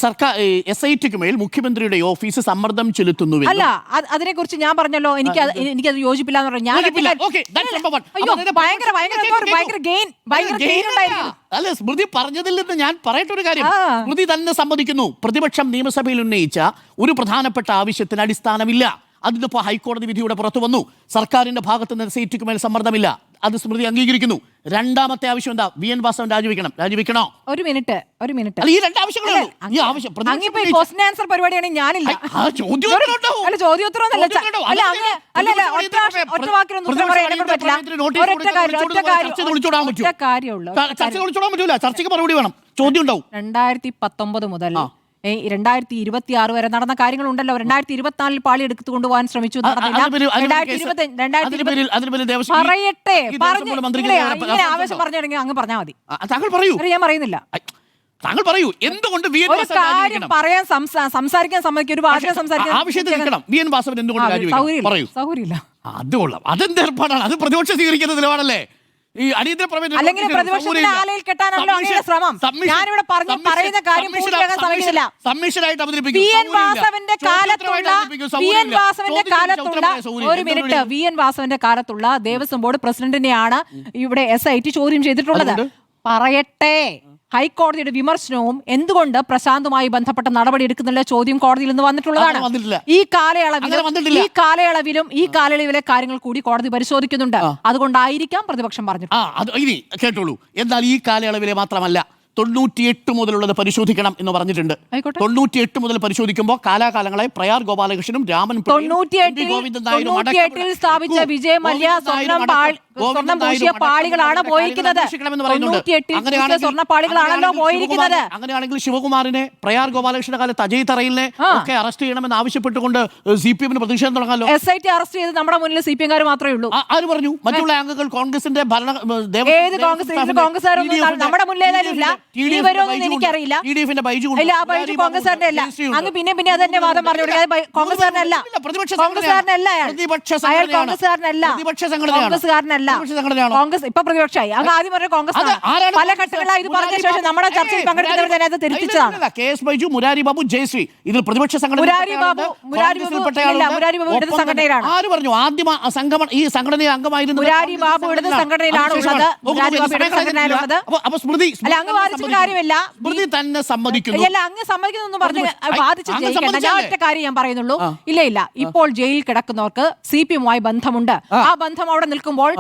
സർക്കാർ SIT-ക്ക് മേൽ മുഖ്യമന്ത്രിയുടെ ഓഫീസ് സമ്മർദ്ദം ചെലുത്തുന്നു. അല്ല, അതിനെക്കുറിച്ച് ഞാൻ പറഞ്ഞല്ലോ, എനിക്കത് യോജിപ്പില്ല എന്ന് പറഞ്ഞു. അല്ല, സ്മൃതി പറഞ്ഞതിൽ നിന്ന് ഞാൻ പറയട്ടെ ഒരു കാര്യം. സ്മൃതി തന്നെ സമ്മതിക്കുന്നു, പ്രതിപക്ഷം നിയമസഭയിൽ ഉന്നയിച്ച ഒരു പ്രധാനപ്പെട്ട ആവശ്യത്തിന് അടിസ്ഥാനമില്ല. അതിനിപ്പോൾ ഹൈക്കോടതി വിധിയുടെ പുറത്തു വന്നു. സർക്കാരിന്റെ ഭാഗത്ത് നിന്ന് SIT-ക്ക് മേൽ സമ്മർദ്ദമില്ല. അത് സ്മൃതി അംഗീകരിക്കുന്നു. രണ്ടാമത്തെ ആവശ്യം എന്താ? VN വാസവൻ രാജിവെക്കണോ? ഒരു മിനിറ്റ്. ഈ രണ്ട് ആവശ്യങ്ങളേ ഉള്ളൂ. ഈ ആവശ്യം ക്വസ്റ്റ്യൻ ആൻസർ പരിപാടിയാണ്. ഞാനില്ല. ചർച്ചയ്ക്ക് മറുപടി വേണം. ചോദ്യം ഉണ്ടാവും. 2019 മുതൽ 2026 വരെ നടന്ന കാര്യങ്ങളുണ്ടല്ലോ. 2024 പാളി എടുത്തു കൊണ്ടുപോകാൻ ശ്രമിച്ചു, നടന്നില്ല. പറയട്ടെ, ഇങ്ങനെ ആവേശം പറഞ്ഞു തുടങ്ങി അങ്ങ് പറഞ്ഞാൽ മതി. താങ്കൾ പറയൂ. ഞാൻ പറയുന്നില്ല. താങ്കൾ പറയൂ, എന്തുകൊണ്ട് പറയാൻ സംസാരിക്കാൻ സമ്മതിക്കും. ഒരു ഭാഷ സംസാരിക്കണം. VN വാസവൻ എന്തുകൊണ്ട് സൗകര്യമില്ല. അത് കൊള്ളാം. അതെന്ത് ഏർപ്പാടാണ്? അത് പ്രതിപക്ഷം സ്വീകരിക്കുന്ന നിലപാടല്ലേ? ഈ അടിയന്തര പ്രമേയം അല്ലെങ്കിൽ പ്രതിപക്ഷത്തിന്റെ ആലയിൽ കെട്ടാനാണല്ലോ അങ്ങയുടെ ശ്രമം. ഞാനിവിടെ പറയുന്ന കാര്യം പൂർത്തിയാക്കാൻ ശ്രമിക്കുന്നില്ല. സബ്മിഷനായിട്ട് അവതരിപ്പിക്കും. വി എൻ വാസവന്റെ കാലത്തുള്ള ഒരു മിനിറ്റ്, വി എൻ വാസവന്റെ കാലത്തുള്ള ദേവസ്വം ബോർഡ് പ്രസിഡന്റിനെയാണ് ഇവിടെ SIT ചോദ്യം ചെയ്തിട്ടുള്ളത്. പറയട്ടെ, ഹൈക്കോടതിയുടെ വിമർശനവും എന്തുകൊണ്ട് പ്രശാന്തുമായി ബന്ധപ്പെട്ട നടപടി എടുക്കുന്നില്ല ചോദ്യം കോടതിയിൽ നിന്ന് വന്നിട്ടുള്ളതാണ്. ഈ കാലയളവിലും ഈ കാലയളവിലെ കാര്യങ്ങൾ കൂടി കോടതി പരിശോധിക്കുന്നുണ്ട്. അതുകൊണ്ടായിരിക്കാം പ്രതിപക്ഷം പറഞ്ഞു. ഇനി കേട്ടോളൂ. എന്നാൽ ഈ കാലയളവിലെ മാത്രമല്ല, 98 മുതലുള്ളത് പരിശോധിക്കണം എന്ന് പറഞ്ഞിട്ടുണ്ട്. 98 മുതൽ പരിശോധിക്കുമ്പോൾ കാലാകാലങ്ങളായി പ്രയാർ ഗോപാലകൃഷ്ണനും രാമൻ 98 സ്ഥാപിച്ച വിജയ മല്യ സ്വർണം പൂശിയ പാളികളാണ് പോയിരിക്കുന്നത്. സ്വർണ്ണപ്പാളികളാണല്ലോ പോയിരിക്കുന്നത്. അങ്ങനെയാണെങ്കിൽ ശിവകുമാറിനെ, പ്രയാർ ഗോപാലകൃഷ്ണന്റെ കാലത്ത് അജയ് തറയിലിനെ ഒക്കെ അറസ്റ്റ് ചെയ്യണമെന്ന് ആവശ്യപ്പെട്ടുകൊണ്ട് CPM പ്രതിഷേധം തുടങ്ങാമല്ലോ. SIT അറസ്റ്റ് ചെയ്ത് നമ്മുടെ മുന്നിൽ CPM മാത്രമേ ഉള്ളൂ. ആര് പറഞ്ഞു? മറ്റുള്ള അംഗങ്ങൾ കോൺഗ്രസിന്റെ നമ്മുടെ മുന്നിലേതായാലും എനിക്കറിയില്ല. കോൺഗ്രസ്സുകാരന്റെ അല്ല. അങ്ങ് പിന്നെ അതെന്നെ വാദം പറഞ്ഞു. കോൺഗ്രസ്സുകാരനല്ല, കോൺഗ്രസ് ഇപ്പൊ പ്രതിപക്ഷമായി. അങ്ങ് ആദ്യം പറഞ്ഞ കോൺഗ്രസ് പല ഘട്ടങ്ങളായി ഇത് പറഞ്ഞ ശേഷം നമ്മുടെ ചർച്ചയിൽ പങ്കെടുക്കുന്നവർ തന്നെ അത് തിരിച്ചതാണ്. KS ബൈജു, മുരാരി ബാബു, ജയശ്രീ ഇതിൽ പ്രതിപക്ഷ സംഘടനയിലാണ്. ആര് പറഞ്ഞു? ആദ്യം ഈ സംഘടനയിൽ അംഗമായിരുന്നു മുരാരി ബാബു ഇടത് സംഘടനയിലാണ് ഉള്ളത്. അപ്പൊ സ്മൃതി കാര്യമില്ല. സ്മൃതി തന്നെ സമ്മതിക്കുന്നു. അങ്ങ് സമ്മതിക്കുന്നു പറഞ്ഞ് വാദിച്ച് ഞാൻ ഒറ്റ കാര്യം ഞാൻ പറയുന്നുള്ളൂ. ഇല്ല, ഇപ്പോൾ ജയിലിൽ കിടക്കുന്നവർക്ക് CPM-മായി ബന്ധമുണ്ട്. ആ ബന്ധം അവിടെ നിൽക്കുമ്പോൾ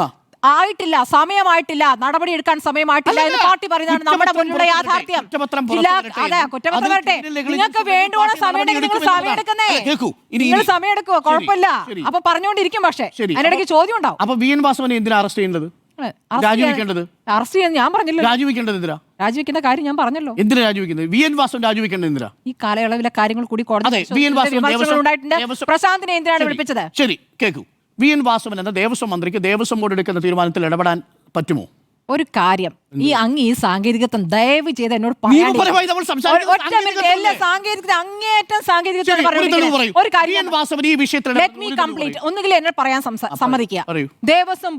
ആയിട്ടില്ല, സമയമായിട്ടില്ല, നടപടി എടുക്കാൻ സമയമായിട്ടില്ല എന്ന് പാർട്ടി പറയുന്നതാണ് നമ്മുടെ മുന്നിലുള്ള യാഥാർത്ഥ്യം. അതെ, കുറ്റപത്രം വരട്ടെ. നിങ്ങൾക്ക് വേണ്ടുവോളം സമയം നിങ്ങൾ സമയം എടുക്കുന്നേ, നിങ്ങൾ സമയം എടുക്കുവോ, കുഴപ്പമില്ല. അപ്പൊ പറഞ്ഞുകൊണ്ടിരിക്കും. പക്ഷേ അതിനിടയ്ക്ക് ചോദ്യം ഉണ്ടാവും. അപ്പൊ VN വാസവനെ എന്തിനാ അറസ്റ്റ് ചെയ്യുന്നത്? അറസ്റ്റ് ചെയ്യാൻ ഞാൻ പറഞ്ഞില്ല. രാജിവെക്കേണ്ടത് എന്തിനാ? രാജിവെക്കേണ്ട കാര്യം ഞാൻ പറഞ്ഞല്ലോ. എന്തിനാ രാജിവെക്കുന്നത്? VN വാസവൻ രാജിവെക്കേണ്ടത് എന്തിനാ? ഈ കാലയളവിലെ കാര്യങ്ങൾ കൂടി കോടതി പ്രശാന്തിനെ എന്തിനാണ് വിളിപ്പിച്ചത്? ശരി, കേൾക്കൂ. VN വാസവൻ എന്ന ദേവസ്വം മന്ത്രിക്ക് ദേവസ്വം ബോർഡ് എടുക്കുന്ന തീരുമാനത്തിൽ ഇടപെടാൻ പറ്റുമോ? ഒരു കാര്യം, ഈ അങ്ങേയറ്റം ദയവ് ചെയ്ത് എന്നോട് ഒന്നുകിൽ എന്നെ പറയാൻ സമ്മതിക്കുക. ദേവസ്വം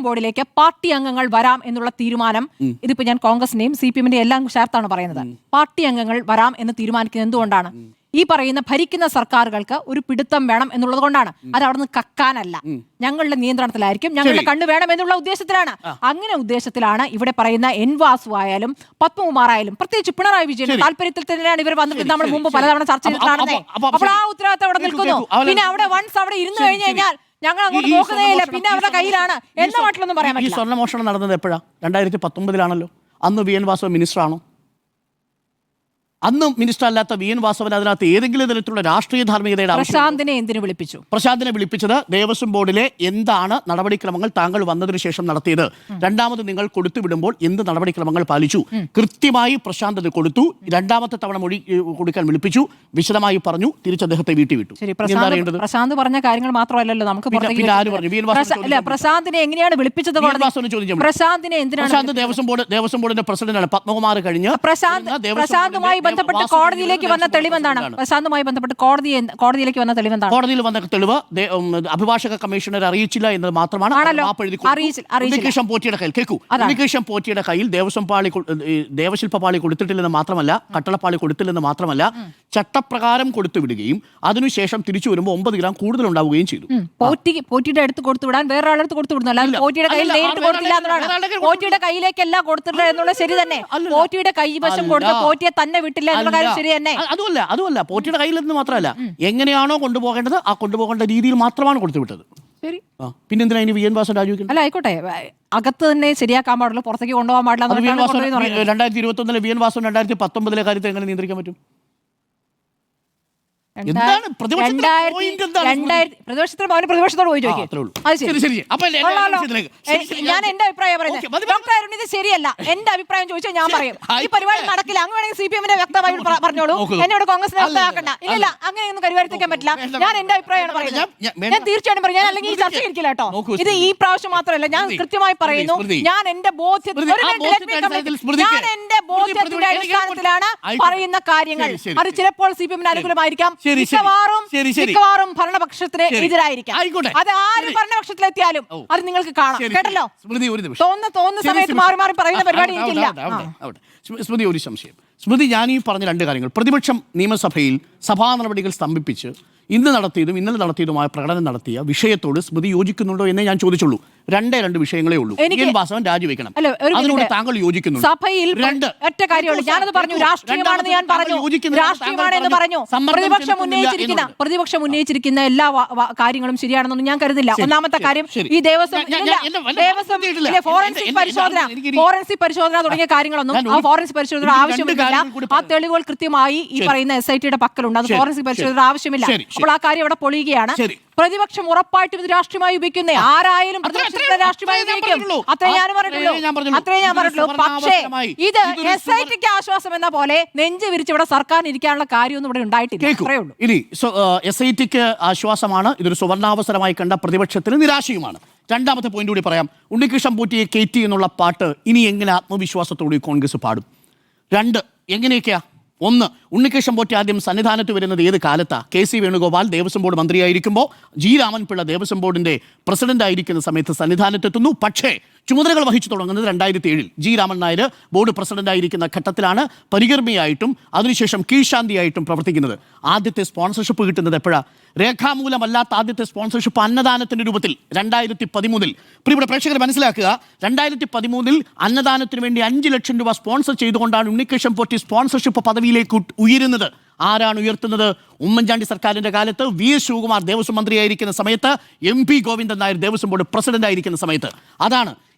ബോർഡിലേക്ക് പാർട്ടി അംഗങ്ങൾ വരാം എന്നുള്ള തീരുമാനം, ഇതിപ്പോ ഞാൻ കോൺഗ്രസിന്റെയും CPM-ന്റെയും എല്ലാം ചേർത്താണ് പറയുന്നത്. പാർട്ടി അംഗങ്ങൾ വരാം എന്ന് തീരുമാനിക്കുന്നത് എന്തുകൊണ്ടാണ്? ഈ പറയുന്ന ഭരിക്കുന്ന സർക്കാരുകൾക്ക് ഒരു പിടുത്തം വേണം എന്നുള്ളത് കൊണ്ടാണ്. അത് അവിടെ നിന്ന് കക്കാനല്ല, ഞങ്ങളുടെ നിയന്ത്രണത്തിലായിരിക്കും, ഞങ്ങളുടെ കണ്ണ് വേണം എന്നുള്ള ഉദ്ദേശത്തിലാണ്. അങ്ങനെ ഉദ്ദേശത്തിലാണ് ഇവിടെ പറയുന്ന എൻ വാസു ആയാലും പത്മകുമാർ ആയാലും, പ്രത്യേകിച്ച് പിണറായി വിജയൻ താല്പര്യത്തിൽ തന്നെയാണ് ഇവർ വന്നിട്ട് നമ്മൾ മുമ്പ് പലതവണ ചർച്ച ചെയ്തിട്ടാണെന്നേ. അപ്പോൾ ആ ഉത്തരവാദിത്തം അവിടെ നിൽക്കുന്നു. പിന്നെ അവിടെ വൺസ് അവിടെ ഇരുന്ന് കഴിഞ്ഞു കഴിഞ്ഞാൽ ഞങ്ങൾ അങ്ങോട്ട് നോക്കുന്നേ ഇല്ല, പിന്നെ അവരുടെ കയ്യിലാണ് എന്ന മട്ടിലൊന്നും പറയാൻ പറ്റില്ല. ഈ സ്വർണ്ണമോഷണം നടന്നത് എപ്പോഴാണ്? 2019 അന്ന് VN വാസവൻ മിനിസ്റ്റർ ആണോ? അന്ന് മിനിസ്റ്റർ അല്ലാത്ത VN വാസവൻ അതിനകത്ത് ഏതെങ്കിലും തരത്തിലുള്ള രാഷ്ട്രീയ ധാർമ്മികതയുടെ പ്രശാന്തിനെ എന്തിനു വിളിപ്പിച്ചു? പ്രശാന്തിനെ വിളിപ്പിച്ചത് ദേവസ്വം ബോർഡിലെ എന്താണ് നടപടിക്രമങ്ങൾ താങ്കൾ വന്നതിന് ശേഷം നടത്തിയത്, രണ്ടാമത് നിങ്ങൾ കൊടുത്തുവിടുമ്പോൾ എന്ത് നടപടിക്രമങ്ങൾ പാലിച്ചു, കൃത്യമായി പ്രശാന്ത് അത് കൊടുത്തു. രണ്ടാമത്തെ തവണ മൊഴി കൊടുക്കാൻ വിളിപ്പിച്ചു, വിശദമായി പറഞ്ഞു, തിരിച്ച് അദ്ദേഹത്തെ വീട്ടിൽ വിട്ടു. പ്രശാന്ത് പറഞ്ഞ കാര്യങ്ങൾ മാത്രമല്ലല്ലോ നമുക്ക് പ്രശാന്തിനെ എങ്ങനെയാണ് വിളിപ്പിച്ചത്? പ്രശാന്തിനെ എന്തിനാണ്? ദേവസ്വം ബോർഡിന്റെ പ്രസിഡന്റാണ് പത്മകുമാർ കഴിഞ്ഞ്. പ്രശാന്തുമായി ബന്ധപ്പെട്ട് കോടതിയിലേക്ക് വന്ന തെളിവെന്താണ്? പ്രശാന്തുമായി ബന്ധപ്പെട്ട് കോടതിയിലേക്ക് വന്ന തെളിവെന്താണ്? കോടതിയിൽ വന്ന തെളിവ് അഭിഭാഷക കമ്മീഷണറെ അറിയിച്ചില്ല എന്നത് മാത്രമാണ്. പോറ്റിയുടെ കയ്യിൽ ദേവശില്പ പാളി കൊടുത്തിട്ടില്ലെന്ന് മാത്രമല്ല, കട്ടളപ്പാളി കൊടുത്തില്ലെന്ന് മാത്രമല്ല, ചട്ടപ്രകാരം കൊടുത്തുവിടുകയും അതിനുശേഷം തിരിച്ചു വരുമ്പോൾ 9 ഗ്രാം കൂടുതൽ ഉണ്ടാവുകയും ചെയ്തു. പോറ്റിയുടെ അടുത്ത് കൊടുത്തുവിടാൻ വേറെ ആളടുത്ത് കൊടുത്തുവിടുന്നല്ല, പോറ്റിയുടെ കയ്യിൽ നേരിട്ട് കൊടുത്തില്ല എന്നുള്ളതാണ്. പോറ്റിയുടെ കയ്യിലേക്കല്ല കൊടുത്തിട്ടില്ല എന്നുള്ളത് ശരി തന്നെ. പോറ്റിയുടെ കൈവശം കൊടുത്ത പോറ്റിയെ തന്നെ വിട്ടില്ല എന്നുള്ള കാര്യം ശരി തന്നെ. അതുമല്ല പോറ്റിയുടെ കയ്യിൽ നിന്ന് മാത്രമല്ല, എങ്ങനെയാണോ കൊണ്ടുപോകേണ്ടത് ആ കൊണ്ടുപോകേണ്ട രീതിയിൽ മാത്രമാണ് കൊടുത്തുവിട്ടത്. ശരി, പിന്നെന്തിനാ ഇനി VN വാസവൻ രാജിവെക്കുന്നത്? അല്ല, ആയിക്കോട്ടെ, അകത്ത് തന്നെ ശരിയാക്കാൻ പാടുള്ളൂ, പുറത്തേക്ക് കൊണ്ടുപോകാൻ പാടില്ല. 2021 VN വാസവൻ 2019 കാര്യത്തെ എങ്ങനെ നിയന്ത്രിക്കാൻ പറ്റും? പ്രതിപക്ഷത്തോട് പോയി ചോദിക്കും. ഞാൻ എന്റെ അഭിപ്രായം പറയുന്നത് ഡോക്ടർ അരുൺ ഇത് ശരിയല്ല. എന്റെ അഭിപ്രായം ചോദിച്ചാൽ ഞാൻ പറയും ഈ പരിപാടി നടക്കില്ല. അങ്ങ് വേണമെങ്കിൽ CPM-നെ വ്യക്തമായി പറഞ്ഞോളൂ, എന്നോട് കോൺഗ്രസിനെ വ്യക്തമാക്കണ്ട. ഇല്ല, അങ്ങനെയൊന്നും പരിപാലിക്കാൻ പറ്റില്ല. ഞാൻ എന്റെ അഭിപ്രായമാണ് പറയുന്നത്. ഞാൻ തീർച്ചയായിട്ടും പറയും. ഞാൻ അല്ലെങ്കിൽ ഈ ചർച്ച ഇരിക്കില്ല കേട്ടോ. ഇത് ഈ പ്രാവശ്യം മാത്രമല്ല, ഞാൻ കൃത്യമായി പറയുന്നു. ഞാൻ എന്റെ ബോധ്യത്തിന്റെ അടിസ്ഥാനത്തിലാണ് പറയുന്ന കാര്യങ്ങൾ. അത് ചിലപ്പോൾ CPM-ന് അനുകൂലമായിരിക്കാം, ശരി. മിക്കവാറും ഭരണപക്ഷത്തിന് എതിരായിരിക്കാം. അത് ആര് ഭരണപക്ഷത്തിലെത്തിയാലും അത് നിങ്ങൾക്ക് കാണാം. കേട്ടല്ലോ, സ്മൃതി ഒരു നിമിഷം, തോന്നുന്ന സമയത്ത് മാറി മാറി പറയുന്ന പരിപാടി എനിക്കില്ല. സ്മൃതി ഒരു സംശയം. സ്മൃതി, ഞാൻ ഈ പറഞ്ഞ രണ്ട് കാര്യങ്ങൾ, പ്രതിപക്ഷം നിയമസഭയിൽ സഭാ നടപടികൾ സ്തംഭിപ്പിച്ച് ഇന്ന് നടത്തിയതും ഇന്നലെ നടത്തിയതുമായ പ്രകടനം നടത്തിയ വിഷയത്തോട് സ്മൃതി യോജിക്കുന്നുണ്ടോ എന്നേ ഞാൻ ചോദിച്ചുള്ളൂ. രണ്ട് വിഷയങ്ങളേ ഉള്ളൂ. വാസവൻ രാജിവെക്കണം, അതിനോട് താങ്കൾ യോജിക്കുന്നു? സഭയിൽ ഒറ്റ കാര്യമുള്ളൂ, ഞാനത് പറഞ്ഞു, രാഷ്ട്രീയമാണെന്ന് ഞാൻ പറഞ്ഞു, രാഷ്ട്രീയമാണെന്ന് പറഞ്ഞു. പ്രതിപക്ഷം ഉന്നയിച്ചിരിക്കുന്ന എല്ലാ കാര്യങ്ങളും ശരിയാണെന്നൊന്നും ഞാൻ കരുതില്ല. ഒന്നാമത്തെ കാര്യം, ഈ ദേവസ്വം ഫോറൻസിക് പരിശോധന തുടങ്ങിയ കാര്യങ്ങളൊന്നും ആ ഫോറൻസിക് പരിശോധന ആവശ്യമില്ല. ആ തെളിവുകൾ കൃത്യമായി ഈ പറയുന്ന SITയുടെ പക്കലുണ്ട്. അത് ഫോറൻസിക് പരിശോധന ആവശ്യമില്ല. അപ്പോൾ ആ കാര്യം അവിടെ പൊളിയുകയാണ്. പ്രതിപക്ഷം ഉറപ്പായിട്ടും ഇത് രാഷ്ട്രീയമായി ഉപയോഗിക്കുന്നേ, ആരായാലും പ്രതിപക്ഷത്തെ രാഷ്ട്രീയമായി ഉപയോഗിക്കും. അത്രേ ഞാൻ പറഞ്ഞിട്ടുള്ളൂ. പക്ഷേ ഇത് SITക്ക് ആശ്വാസം എന്ന പോലെ നെഞ്ച് വിരിച്ച് ഇവിടെ സർക്കാരിന് ഇരിക്കാനുള്ള കാര്യമൊന്നും ഇവിടെ ഉണ്ടായിട്ടില്ല. അത്രേ ഉള്ളൂ. ഇനി SITക്ക് ആശ്വാസമാണ്, ഇതൊരു സുവർണാവസരമായി കണ്ട പ്രതിപക്ഷത്തിന് നിരാശയുമാണ്. രണ്ടാമത്തെ പോയിന്റ് കൂടി പറയാം. ഉണ്ണികൃഷ്ണൻ പോറ്റിയെ കയറ്റി എന്നുള്ള പാട്ട് ഇനി എങ്ങനെ ആത്മവിശ്വാസത്തോടെ കോൺഗ്രസ് പാടും? രണ്ട്, എങ്ങനെയൊക്കെയാ? ഒന്ന്, ഉണ്ണികൃഷ്ണൻ പോറ്റി ആദ്യം സന്നിധാനത്ത് വരുന്നത് ഏത് കാലത്താ? KC വേണുഗോപാൽ ദേവസ്വം ബോർഡ് മന്ത്രിയായിരിക്കുമ്പോൾ G. രാമൻപിള്ള ദേവസ്വം ബോർഡിന്റെ പ്രസിഡന്റ് ആയിരിക്കുന്ന സമയത്ത് സന്നിധാനത്തെത്തുന്നു. പക്ഷേ ചുമതലകൾ വഹിച്ചു തുടങ്ങുന്നത് 2007 G. Raman Nair board president ആയിരിക്കുന്ന ഘട്ടത്തിലാണ് പരികർമ്മിയായിട്ടും അതിനുശേഷം കീഴ്ശാന്തിയായിട്ടും പ്രവർത്തിക്കുന്നത്. ആദ്യത്തെ സ്പോൺസർഷിപ്പ് കിട്ടുന്നത് എപ്പോഴാണ്? രേഖാമൂലമല്ലാത്ത ആദ്യത്തെ സ്പോൺസർഷിപ്പ് അന്നദാനത്തിന്റെ രൂപത്തിൽ 2013. പ്രിയപ്പെട്ട പ്രേക്ഷകർ മനസ്സിലാക്കുക, 2013 അന്നദാനത്തിന് വേണ്ടി 5 ലക്ഷം രൂപ സ്പോൺസർ ചെയ്തുകൊണ്ടാണ് ഉണ്ണികൃഷ്ണൻ പോറ്റി സ്പോൺസർഷിപ്പ് പദവിയിലേക്ക് ഉയരുന്നത്. ആരാണ് ഉയർത്തുന്നത്? ഉമ്മൻചാണ്ടി സർക്കാരിന്റെ കാലത്ത് VS ശിവകുമാർ ദേവസ്വം മന്ത്രിയായിരിക്കുന്ന സമയത്ത്, MP Govindan Nair Devaswom board president ആയിരിക്കുന്ന സമയത്ത്. അതാണ്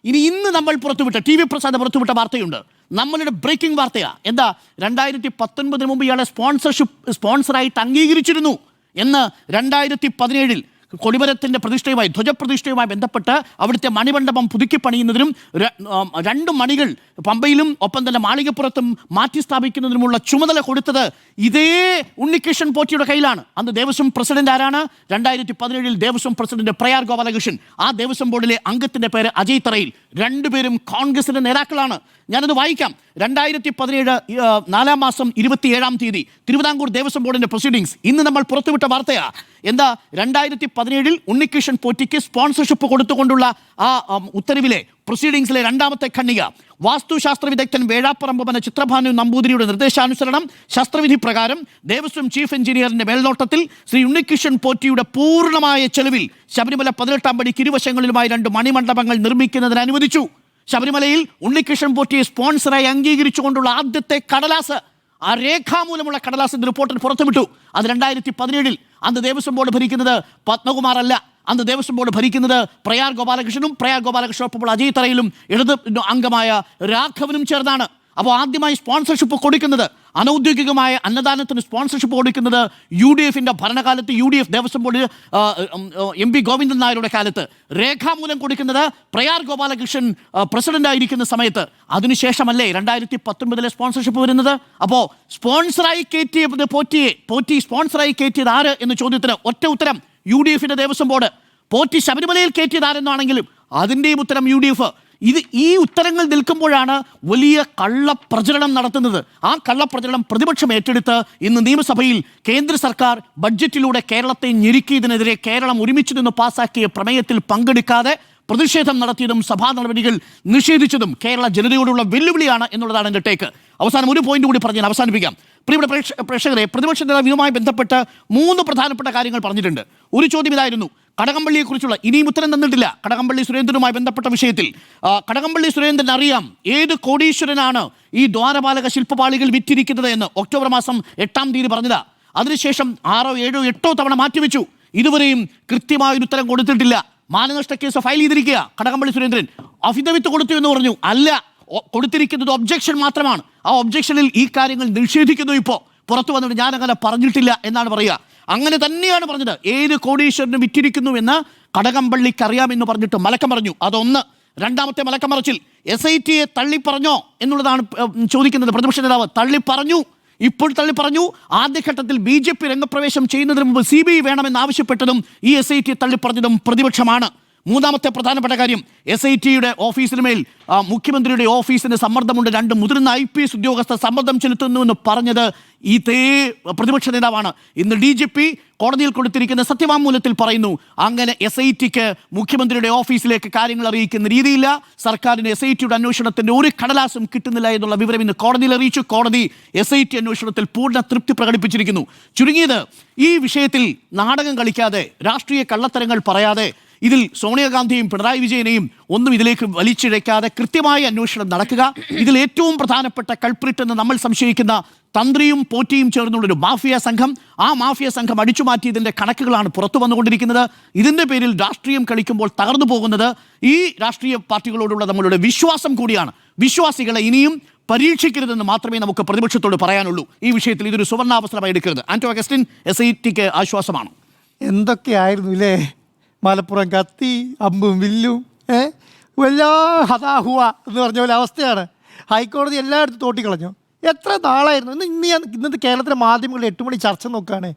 ഇന്ന് നമ്മൾ പുറത്തുവിട്ട TV പ്രസാദ് പുറത്തുവിട്ട വാർത്തയുണ്ട്, നമ്മളുടെ ബ്രേക്കിംഗ് വാർത്തയാ. എന്താ? 2019 മുമ്പ് ഇയാളെ സ്പോൺസറായിട്ട് അംഗീകരിച്ചിരുന്നു എന്ന് 2017 കൊടിമരത്തിന്റെ പ്രതിഷ്ഠയുമായി, ധ്വജപ്രതിഷ്ഠയുമായി ബന്ധപ്പെട്ട് അവിടുത്തെ മണിമണ്ഡപം പുതുക്കി പണിയുന്നതിനും 2 മണികൾ പമ്പയിലും ഒപ്പം തന്നെ മാളികപ്പുറത്തും മാറ്റി സ്ഥാപിക്കുന്നതിനുമുള്ള ചുമതല കൊടുത്തത് ഇതേ ഉണ്ണികൃഷ്ണൻ പോറ്റിയുടെ കയ്യിലാണ്. അന്ന് ദേവസ്വം പ്രസിഡന്റ് ആരാണ്? 2017 ദേവസ്വം പ്രസിഡന്റ് പ്രയാർ ഗോപാലകൃഷ്ണൻ. ആ ദേവസ്വം ബോർഡിലെ അംഗത്തിന്റെ പേര് അജയ് തറയിൽ. രണ്ടുപേരും കോൺഗ്രസിന്റെ നേതാക്കളാണ്. ഞാനത് വായിക്കാം. 2017 4 മാസം 27 തീയതി തിരുവിതാംകൂർ ദേവസ്വം ബോർഡിന്റെ പ്രൊസീഡിങ്സ് ഇന്ന് നമ്മൾ പുറത്തുവിട്ട വാർത്തയാ. എന്താ? 2017 ഉണ്ണികൃഷ്ണൻ പോറ്റിക്ക് സ്പോൺസർഷിപ്പ് കൊടുത്തുകൊണ്ടുള്ള ആ ഉത്തരവിലെ പ്രൊസീഡിങ്സിലെ രണ്ടാമത്തെ ഖണ്ഡിക, വാസ്തുശാസ്ത്ര വിദഗ്ധൻ വേഴാപ്പറമ്പന ചിത്രഭാനു നമ്പൂതിരിയുടെ നിർദ്ദേശാനുസരണം ശാസ്ത്രവിധി പ്രകാരം ദേവസ്വം ചീഫ് എഞ്ചിനീയറിന്റെ മേൽനോട്ടത്തിൽ ശ്രീ ഉണ്ണികൃഷ്ണൻ പോറ്റിയുടെ പൂർണ്ണമായ ചെലവിൽ ശബരിമല 18-ാം പടിക്ക് ഇരുവശങ്ങളിലുമായി 2 മണിമണ്ഡപങ്ങൾ നിർമ്മിക്കുന്നതിന് അനുവദിച്ചു. ശബരിമലയിൽ ഉണ്ണികൃഷ്ണൻ പോറ്റിയെ സ്പോൺസറായി അംഗീകരിച്ചുകൊണ്ടുള്ള ആദ്യത്തെ കടലാസ്, ആ രേഖാമൂലമുള്ള കടലാസിന്റെ റിപ്പോർട്ടിൽ പുറത്തുവിട്ടു. അത് 2017. അന്ന് ദേവസ്വം ബോർഡ് ഭരിക്കുന്നത് പത്മകുമാർ അല്ല, അന്ന് ദേവസ്വം ബോർഡ് ഭരിക്കുന്നത് പ്രയാർ ഗോപാലകൃഷ്ണനും പ്രയാർ ഗോപാലകൃഷ്ണനൊപ്പം അജയ് തറയിലും ഇടത് അംഗമായ രാഘവനും ചേർന്നാണ്. അപ്പോൾ ആദ്യമായി സ്പോൺസർഷിപ്പ് കൊടുക്കുന്നത്, അനൗദ്യോഗികമായ അന്നദാനത്തിന് സ്പോൺസർഷിപ്പ് കൊടുക്കുന്നത് UDFന്റെ ഭരണകാലത്ത്, UDF Devaswom board MP Govindan നായരുടെ കാലത്ത്, രേഖാമൂലം കൊടുക്കുന്നത് പ്രയാർ ഗോപാലകൃഷ്ണൻ പ്രസിഡന്റ് ആയിരിക്കുന്ന സമയത്ത്. അതിനുശേഷമല്ലേ 2019 സ്പോൺസർഷിപ്പ് വരുന്നത്? അപ്പോൾ സ്പോൺസറായി കയറ്റിയത് പോറ്റി സ്പോൺസറായി കയറ്റിയത് ആര് എന്ന ചോദ്യത്തിന് ഒറ്റ ഉത്തരം, UDFന്റെ ദേവസ്വം ബോർഡ്. പോറ്റി ശബരിമലയിൽ കയറ്റിയത് ആരെന്നാണെങ്കിലും അതിൻ്റെയും ഉത്തരം UDF. ഈ ഉത്തരങ്ങൾ നിൽക്കുമ്പോഴാണ് വലിയ കള്ളപ്രചരണം നടത്തുന്നത്. ആ കള്ളപ്രചരണം പ്രതിപക്ഷം ഏറ്റെടുത്ത് ഇന്ന് നിയമസഭയിൽ കേന്ദ്ര സർക്കാർ ബഡ്ജറ്റിലൂടെ കേരളത്തെ ഞെരുക്കിയതിനെതിരെ കേരളം ഒരുമിച്ച് നിന്ന് പാസാക്കിയ പ്രമേയത്തിൽ പങ്കെടുക്കാതെ പ്രതിഷേധം നടത്തിയതും സഭാ നടപടികൾ നിഷേധിച്ചതും കേരള ജനതയോടുള്ള വെല്ലുവിളിയാണ് എന്നുള്ളതാണ് എൻ്റെ ടേക്ക്. അവസാനം ഒരു പോയിന്റ് കൂടി പറഞ്ഞ് അവസാനിപ്പിക്കാം. പ്രിയപ്പെട്ട പ്രേക്ഷകരെ, പ്രതിപക്ഷ നേതാവുമായി ബന്ധപ്പെട്ട് 3 പ്രധാനപ്പെട്ട കാര്യങ്ങൾ പറഞ്ഞിട്ടുണ്ട്. ഒരു ചോദ്യം ഇതായിരുന്നു, കടകംപള്ളിയെക്കുറിച്ചുള്ള, ഇനിയും ഉത്തരം തന്നിട്ടില്ല. കടകംപള്ളി സുരേന്ദ്രനുമായി ബന്ധപ്പെട്ട വിഷയത്തിൽ കടകംപള്ളി സുരേന്ദ്രൻ അറിയാം ഏത് കോടീശ്വരനാണ് ഈ ദ്വാരപാലക ശില്പപാളികൾ വിറ്റിരിക്കുന്നത് എന്ന്. ഒക്ടോബർ മാസം 8-ാം തീയതി പറഞ്ഞതാ. അതിനുശേഷം 6, 7, 8 തവണ മാറ്റിവെച്ചു. ഇതുവരെയും കൃത്യമായൊരു ഉത്തരം കൊടുത്തിട്ടില്ല. മാനനഷ്ട കേസ് ഫയൽ ചെയ്തിരിക്കുക കടകംപള്ളി സുരേന്ദ്രൻ. അഫിഡവിറ്റ് കൊടുത്തു എന്ന് പറഞ്ഞു. അല്ല, കൊടുത്തിരിക്കുന്നത് ഒബ്ജക്ഷൻ മാത്രമാണ്. ആ ഒബ്ജക്ഷനിൽ ഈ കാര്യങ്ങൾ നിഷേധിക്കുന്നു. ഇപ്പോൾ പുറത്തു വന്നിട്ട് ഞാൻ അങ്ങനെ പറഞ്ഞിട്ടില്ല എന്നാണ് പറയുക. അങ്ങനെ തന്നെയാണ് പറഞ്ഞത്. ഏത് കോടീശ്വരനും വിറ്റിരിക്കുന്നു എന്ന് കടകംപള്ളിക്ക് അറിയാമെന്ന് പറഞ്ഞിട്ട് മലക്കം പറഞ്ഞു. അതൊന്ന്. രണ്ടാമത്തെ മലക്കം മറച്ചിൽ SITയെ തള്ളിപ്പറഞ്ഞോ എന്നുള്ളതാണ് ചോദിക്കുന്നത് പ്രതിപക്ഷ നേതാവ്. തള്ളിപ്പറഞ്ഞു, ഇപ്പോൾ തള്ളിപ്പറഞ്ഞു. ആദ്യഘട്ടത്തിൽ BJP രംഗപ്രവേശം ചെയ്യുന്നതിന് മുമ്പ് CBI വേണമെന്ന് ആവശ്യപ്പെട്ടതും ഈ SITയെ തള്ളിപ്പറഞ്ഞതും പ്രതിപക്ഷമാണ്. മൂന്നാമത്തെ പ്രധാനപ്പെട്ട കാര്യം, SITയുടെ ഓഫീസിന് മേൽ മുഖ്യമന്ത്രിയുടെ ഓഫീസിന് സമ്മർദ്ദമുണ്ട്, 2 മുതിർന്ന IPS ഉദ്യോഗസ്ഥർ സമ്മർദ്ദം ചെലുത്തുന്നുവെന്ന് പറഞ്ഞത് ഇതേ പ്രതിപക്ഷ നേതാവാണ്. ഇന്ന് DGP കോടതിയിൽ കൊടുത്തിരിക്കുന്ന സത്യവാങ്മൂലത്തിൽ പറയുന്നു, അങ്ങനെ SITക്ക് മുഖ്യമന്ത്രിയുടെ ഓഫീസിലേക്ക് കാര്യങ്ങൾ അറിയിക്കുന്ന രീതിയില്ല, സർക്കാരിന് SITയുടെ അന്വേഷണത്തിന്റെ ഒരു കടലാസും കിട്ടുന്നില്ല എന്നുള്ള വിവരം ഇന്ന് കോടതിയിൽ അറിയിച്ചു. കോടതി SIT അന്വേഷണത്തിൽ പൂർണ്ണ തൃപ്തി പ്രകടിപ്പിച്ചിരിക്കുന്നു. ചുരുങ്ങിയത് ഈ വിഷയത്തിൽ നാടകം കളിക്കാതെ, രാഷ്ട്രീയ കള്ളത്തരങ്ങൾ പറയാതെ, ഇതിൽ സോണിയാഗാന്ധിയും പിണറായി വിജയനെയും ഒന്നും ഇതിലേക്ക് വലിച്ചിഴയ്ക്കാതെ കൃത്യമായ അന്വേഷണം നടക്കുക. ഇതിൽ ഏറ്റവും പ്രധാനപ്പെട്ട കൾപ്രിറ്റ് എന്ന് നമ്മൾ സംശയിക്കുന്ന തന്ത്രിയും പോറ്റിയും ചേർന്നുള്ളൊരു മാഫിയ സംഘം, ആ മാഫിയ സംഘം അടിച്ചു മാറ്റിയതിൻ്റെ കണക്കുകളാണ് പുറത്തു വന്നുകൊണ്ടിരിക്കുന്നത്. ഇതിൻ്റെ പേരിൽ രാഷ്ട്രീയം കളിക്കുമ്പോൾ തകർന്നു പോകുന്നത് ഈ രാഷ്ട്രീയ പാർട്ടികളോടുള്ള നമ്മളുടെ വിശ്വാസം കൂടിയാണ്. വിശ്വാസികളെ ഇനിയും പരീക്ഷിക്കരുതെന്ന് മാത്രമേ നമുക്ക് പ്രതിപക്ഷത്തോട് പറയാനുള്ളൂ. ഈ വിഷയത്തിൽ ഇതൊരു സുവർണാവസരമായി എടുക്കരുത്. ആന്റോ അഗസ്റ്റിൻ, SITക്ക് ആശ്വാസമാണ്. എന്തൊക്കെയായിരുന്നു ഇല്ലേ, മലപ്പുറം കത്തി അമ്പും വില്ലും എല്ലാ ഹതാഹുവ എന്ന് പറഞ്ഞ പോലെ അവസ്ഥയാണ്. ഹൈക്കോടതി എല്ലായിടത്തും തോട്ടിക്കളഞ്ഞു. എത്ര നാളായിരുന്നു. ഇന്നത്തെ കേരളത്തിലെ മാധ്യമങ്ങളിൽ 8 മണി ചർച്ച നോക്കുകയാണ്.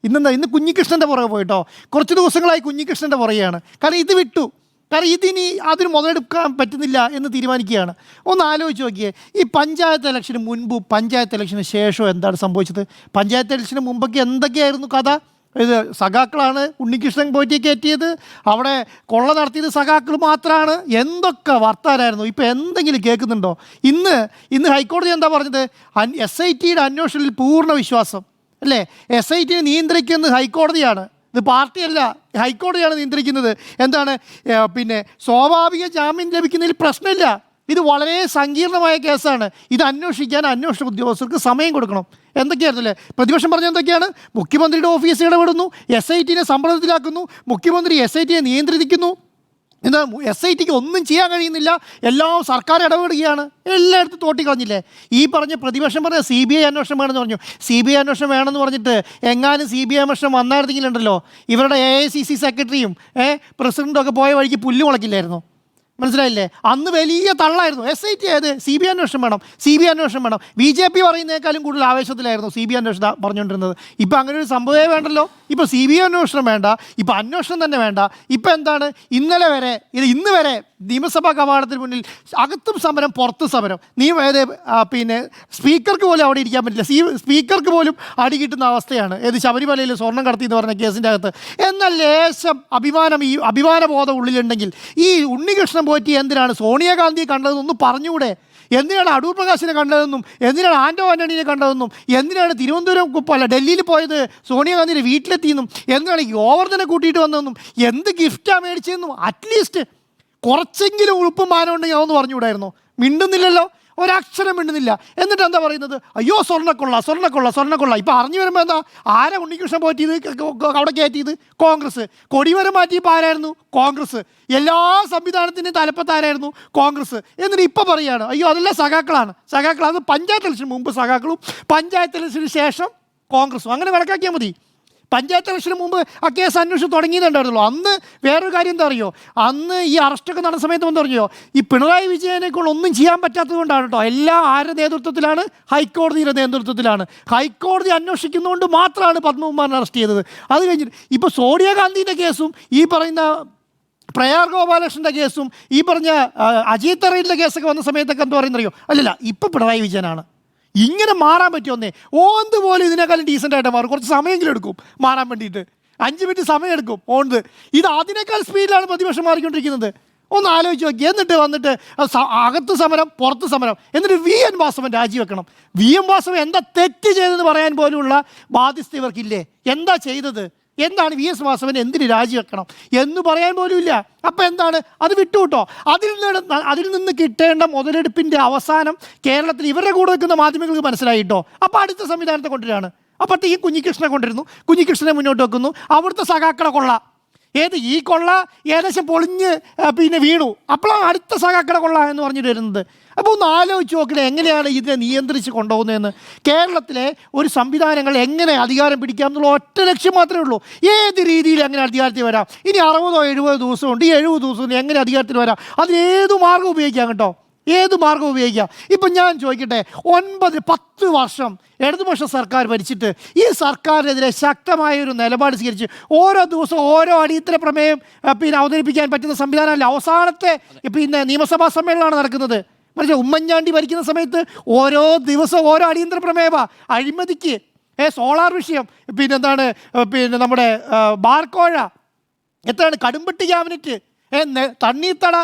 ഇന്ന് കുഞ്ഞികൃഷ്ണൻ്റെ പുറകെ പോയിട്ടോ, കുറച്ച് ദിവസങ്ങളായി കുഞ്ഞികൃഷ്ണൻ്റെ പുറകെയാണ്. കാരണം ഇത് വിട്ടു, കാരണം ഇതിനി അതിന് മുതലെടുക്കാൻ പറ്റുന്നില്ല എന്ന് തീരുമാനിക്കുകയാണ്. ഒന്ന് ആലോചിച്ച് നോക്കിയേ, ഈ പഞ്ചായത്ത് ഇലക്ഷന് മുൻപും പഞ്ചായത്ത് ഇലക്ഷന് ശേഷവും എന്താണ് സംഭവിച്ചത്? പഞ്ചായത്ത് ഇലക്ഷന് മുമ്പൊക്കെ എന്തൊക്കെയായിരുന്നു കഥ? ഇത് സഖാക്കളാണ് ഉണ്ണികൃഷ്ണൻ പോറ്റി കയറ്റിയത്, അവിടെ കൊള്ള നടത്തിയത് സഖാക്കൾ മാത്രമാണ്. എന്തൊക്കെ വർത്താനായിരുന്നു. ഇപ്പോൾ എന്തെങ്കിലും കേൾക്കുന്നുണ്ടോ? ഇന്ന് ഹൈക്കോടതി എന്താ പറഞ്ഞത്? SITയുടെ അന്വേഷണത്തിൽ പൂർണ്ണ വിശ്വാസം അല്ലേ? SITയെ നിയന്ത്രിക്കുന്നത് ഹൈക്കോടതിയാണ്, ഇത് പാർട്ടിയല്ല, ഹൈക്കോടതിയാണ് നിയന്ത്രിക്കുന്നത്. എന്താണ് സ്വാഭാവിക ജാമ്യം ലഭിക്കുന്നതിൽ പ്രശ്നമില്ല. ഇത് വളരെ സങ്കീർണമായ കേസാണ്. ഇത് അന്വേഷിക്കാൻ അന്വേഷണ ഉദ്യോഗസ്ഥർക്ക് സമയം കൊടുക്കണം. എന്തൊക്കെയായിരുന്നല്ലേ പ്രതിപക്ഷം പറഞ്ഞ എന്തൊക്കെയാണ്? മുഖ്യമന്ത്രിയുടെ ഓഫീസ് ഇടപെടുന്നു, SITനെ സമ്മർദ്ദത്തിലാക്കുന്നു, മുഖ്യമന്ത്രി SITയെ നിയന്ത്രിക്കുന്നു. എന്താ SITക്ക് ഒന്നും ചെയ്യാൻ കഴിയുന്നില്ല, എല്ലാം സർക്കാർ ഇടപെടുകയാണ്. എല്ലായിടത്തും തോട്ടിക്കളഞ്ഞില്ലേ? ഈ പറഞ്ഞ പ്രതിപക്ഷം പറഞ്ഞ CBI അന്വേഷണം വേണമെന്ന് പറഞ്ഞു. CBI അന്വേഷണം വേണമെന്ന് പറഞ്ഞിട്ട് എങ്ങാനും CBI അന്വേഷണം വന്നായിരുന്നെങ്കിലുണ്ടല്ലോ, ഇവരുടെ AICC സെക്രട്ടറിയും പ്രസിഡൻറ്റും ഒക്കെ പോയ വഴിക്ക് പുല്ല് മുളക്കില്ലായിരുന്നു. മനസ്സിലായില്ലേ? അന്ന് വലിയ തള്ളായിരുന്നു. SIT ഏത്? CBI അന്വേഷണം വേണം, CBI അന്വേഷണം വേണം. BJP പറയുന്നതിനേക്കാളും കൂടുതൽ ആവേശത്തിലായിരുന്നു CBI അന്വേഷണം പറഞ്ഞുകൊണ്ടിരുന്നത്. ഇപ്പം അങ്ങനെ ഒരു സംഭവമേ വേണ്ടല്ലോ. ഇപ്പോൾ CBI അന്വേഷണം വേണ്ട, ഇപ്പം അന്വേഷണം തന്നെ വേണ്ട. ഇപ്പം എന്താണ്, ഇന്ന് വരെ നിയമസഭാ കവാടത്തിന് മുന്നിൽ അകത്തും സമരം പുറത്തും സമരം. സ്പീക്കർക്ക് പോലും അവിടെ ഇരിക്കാൻ പറ്റില്ല. സ്പീക്കർക്ക് പോലും അടി കിട്ടുന്ന അവസ്ഥയാണ്. ശബരിമലയിൽ സ്വർണം കടത്തി എന്ന് പറഞ്ഞ കേസിൻ്റെ അകത്ത്. എന്നാൽ ലേശം അഭിമാനബോധം ഉള്ളിലുണ്ടെങ്കിൽ ഈ ഉണ്ണികൃഷ്ണൻ പോറ്റി എന്തിനാണ് സോണിയാഗാന്ധിയെ കണ്ടതെന്നൊന്ന് പറഞ്ഞുകൂടെ? എന്തിനാണ് അടൂർ പ്രകാശിനെ കണ്ടതെന്നും, എന്തിനാണ് ആന്റോ ആന്റണിയെ കണ്ടതെന്നും, എന്തിനാണ് തിരുവനന്തപുരം ഡൽഹിയിൽ പോയത് സോണിയാഗാന്ധിയുടെ വീട്ടിലെത്തിയെന്നും, എന്തിനാണ് ഗോവർദ്ധനെ കൂട്ടിയിട്ട് വന്നതെന്നും, എന്ത് ഗിഫ്റ്റാണ് മേടിച്ചതെന്നും അറ്റ്ലീസ്റ്റ് കുറച്ചെങ്കിലും ഉളുപ്പും മാനം ഉണ്ടെങ്കിൽ അതൊന്ന് പറഞ്ഞുകൂടായിരുന്നോ? മിണ്ടുന്നില്ലല്ലോ, ഒരക്ഷരം മിണ്ടുന്നില്ല. എന്നിട്ട് എന്താ പറയുന്നത്? അയ്യോ സ്വർണ്ണക്കൊള്ള. ഇപ്പം അറിഞ്ഞു വരുമ്പോൾ എന്താ, ആരാ ഉണ്ണികൃഷ്ണൻ പോറ്റിയത് അവിടെ കയറ്റിയത്? കോൺഗ്രസ്. കൊടിമരം മാറ്റിയപ്പോൾ ആരായിരുന്നു? കോൺഗ്രസ്. എല്ലാ സംവിധാനത്തിൻ്റെയും തലപ്പത്താരായിരുന്നു? കോൺഗ്രസ്. എന്നിട്ട് ഇപ്പം പറയുകയാണ് അയ്യോ അതെല്ലാം സഖാക്കളാണ്. അത് പഞ്ചായത്ത് ഇലക്ഷന് മുമ്പ് സഖാക്കളും പഞ്ചായത്ത് ഇലക്ഷന് ശേഷം കോൺഗ്രസും. അങ്ങനെ കണക്കാക്കിയാൽ മതി. പഞ്ചായത്ത് ഇലക്ഷന് മുമ്പ് ആ കേസ് അന്വേഷിച്ച് തുടങ്ങിയിട്ടുണ്ടായിരുന്നല്ലോ. അന്ന് വേറൊരു കാര്യം എന്താ അറിയോ, അന്ന് ഈ അറസ്റ്റൊക്കെ നടന്ന സമയത്ത് എന്താ അറിയോ, ഈ പിണറായി വിജയനെക്കൊണ്ട് ഒന്നും ചെയ്യാൻ പറ്റാത്തത് കൊണ്ടാണ് കേട്ടോ. എല്ലാം ആരുടെ നേതൃത്വത്തിലാണ്? ഹൈക്കോടതിയുടെ നേതൃത്വത്തിലാണ്. ഹൈക്കോടതി അന്വേഷിക്കുന്നതുകൊണ്ട് മാത്രമാണ് പത്മകുമാറിനെ അറസ്റ്റ് ചെയ്തത്. അത് കഴിഞ്ഞിട്ട് ഇപ്പോൾ സോണിയാഗാന്ധിൻ്റെ കേസും ഈ പറയുന്ന പ്രയാർ ഗോപാലകൃഷ്ണൻ്റെ കേസും ഈ പറഞ്ഞ അജിത് തറയിലെ കേസൊക്കെ വന്ന സമയത്തൊക്കെ എന്താ പറയുന്നറിയോ, അല്ലല്ല ഇപ്പം പിണറായി വിജയനാണ്. ഇങ്ങനെ മാറാൻ പറ്റുമെന്നേ? ഓന്ത് പോലും ഇതിനേക്കാളും ഡീസൻ്റായിട്ട് മാറും. കുറച്ച് സമയമെങ്കിലും എടുക്കും മാറാൻ വേണ്ടിയിട്ട്. 5 മിനിറ്റ് സമയം എടുക്കും ഓന്ത്. ഇത് അതിനേക്കാൾ സ്പീഡിലാണ് പ്രതിപക്ഷം മാറിക്കൊണ്ടിരിക്കുന്നത്. ഒന്ന് ആലോചിച്ച് നോക്കി. എന്നിട്ട് വന്നിട്ട് അകത്ത് സമരം പുറത്ത് സമരം. എന്നിട്ട് VN വാസവൻ രാജിവെക്കണം. VN വാസവൻ എന്താ തെറ്റ് ചെയ്തതെന്ന് പറയാൻ പോലുള്ള ബാധ്യസ്ഥ ഇവർക്കില്ലേ? എന്താ ചെയ്തത്? എന്താണ് VS വാസവൻ എന്തിന് രാജിവെക്കണം എന്ന് പറയാൻ പോലും ഇല്ല. അപ്പം എന്താണ് അത് വിട്ടുകിട്ടോ? അതിൽ നിന്ന് കിട്ടേണ്ട മുതലെടുപ്പിൻ്റെ അവസാനം കേരളത്തിൽ ഇവരുടെ കൂടെ വെക്കുന്ന മാധ്യമങ്ങൾക്ക് മനസ്സിലായിട്ടോ. അപ്പോൾ അടുത്ത സംവിധാനത്തെ കൊണ്ടുവരികയാണ്. അപ്പോഴത്തെ ഈ കുഞ്ഞികൃഷ്ണനെ കൊണ്ടിരുന്നു, കുഞ്ഞികൃഷ്ണനെ മുന്നോട്ട് വെക്കുന്നു. അവിടുത്തെ സഖാക്കളെ കൊള്ള ഈ കൊള്ള ഏകദേശം പൊളിഞ്ഞ് വീണു. അപ്പോഴാണ് അടുത്ത സഖാക്കളെ കൊള്ള എന്ന് പറഞ്ഞിട്ട് വരുന്നത്. അപ്പോൾ ഒന്ന് ആലോചിച്ച് നോക്കണേ, എങ്ങനെയാണ് ഇതിനെ നിയന്ത്രിച്ച് കൊണ്ടുപോകുന്നതെന്ന്. കേരളത്തിലെ ഒരു സംവിധാനങ്ങൾ എങ്ങനെ അധികാരം പിടിക്കാം എന്നുള്ള ഒറ്റ ലക്ഷ്യം മാത്രമേ ഉള്ളൂ. ഏത് രീതിയിൽ എങ്ങനെ അധികാരത്തിൽ വരാം? ഇനി 60 or 70 ദിവസമുണ്ട്. ഈ 70 ദിവസം എങ്ങനെ അധികാരത്തിൽ വരാം? അതിനേതു മാർഗ്ഗം ഉപയോഗിക്കാം കേട്ടോ. ഏത് മാർഗം ഉപയോഗിക്കാം? ഇപ്പം ഞാൻ ചോദിക്കട്ടെ, 10 വർഷം ഇടതുപക്ഷ സർക്കാർ ഭരിച്ചിട്ട് ഈ സർക്കാരിനെതിരെ ശക്തമായ ഒരു നിലപാട് സ്വീകരിച്ച് ഓരോ ദിവസവും ഓരോ അടിയന്തര പ്രമേയം അവതരിപ്പിക്കാൻ പറ്റുന്ന സംവിധാനമല്ല. അവസാനത്തെ നിയമസഭാ സമ്മേളനമാണ് നടക്കുന്നത്. മനസ്സിലായി, ഉമ്മൻചാണ്ടി ഭരിക്കുന്ന സമയത്ത് ഓരോ ദിവസവും ഓരോ അടിയന്തര പ്രമേയമാണ്. അഴിമതിക്ക്, സോളാർ വിഷയം, നമ്മുടെ ബാർക്കോഴ, എത്രയാണ് കടുംപെട്ടി ക്യാബിനറ്റ്, തണ്ണീർത്തട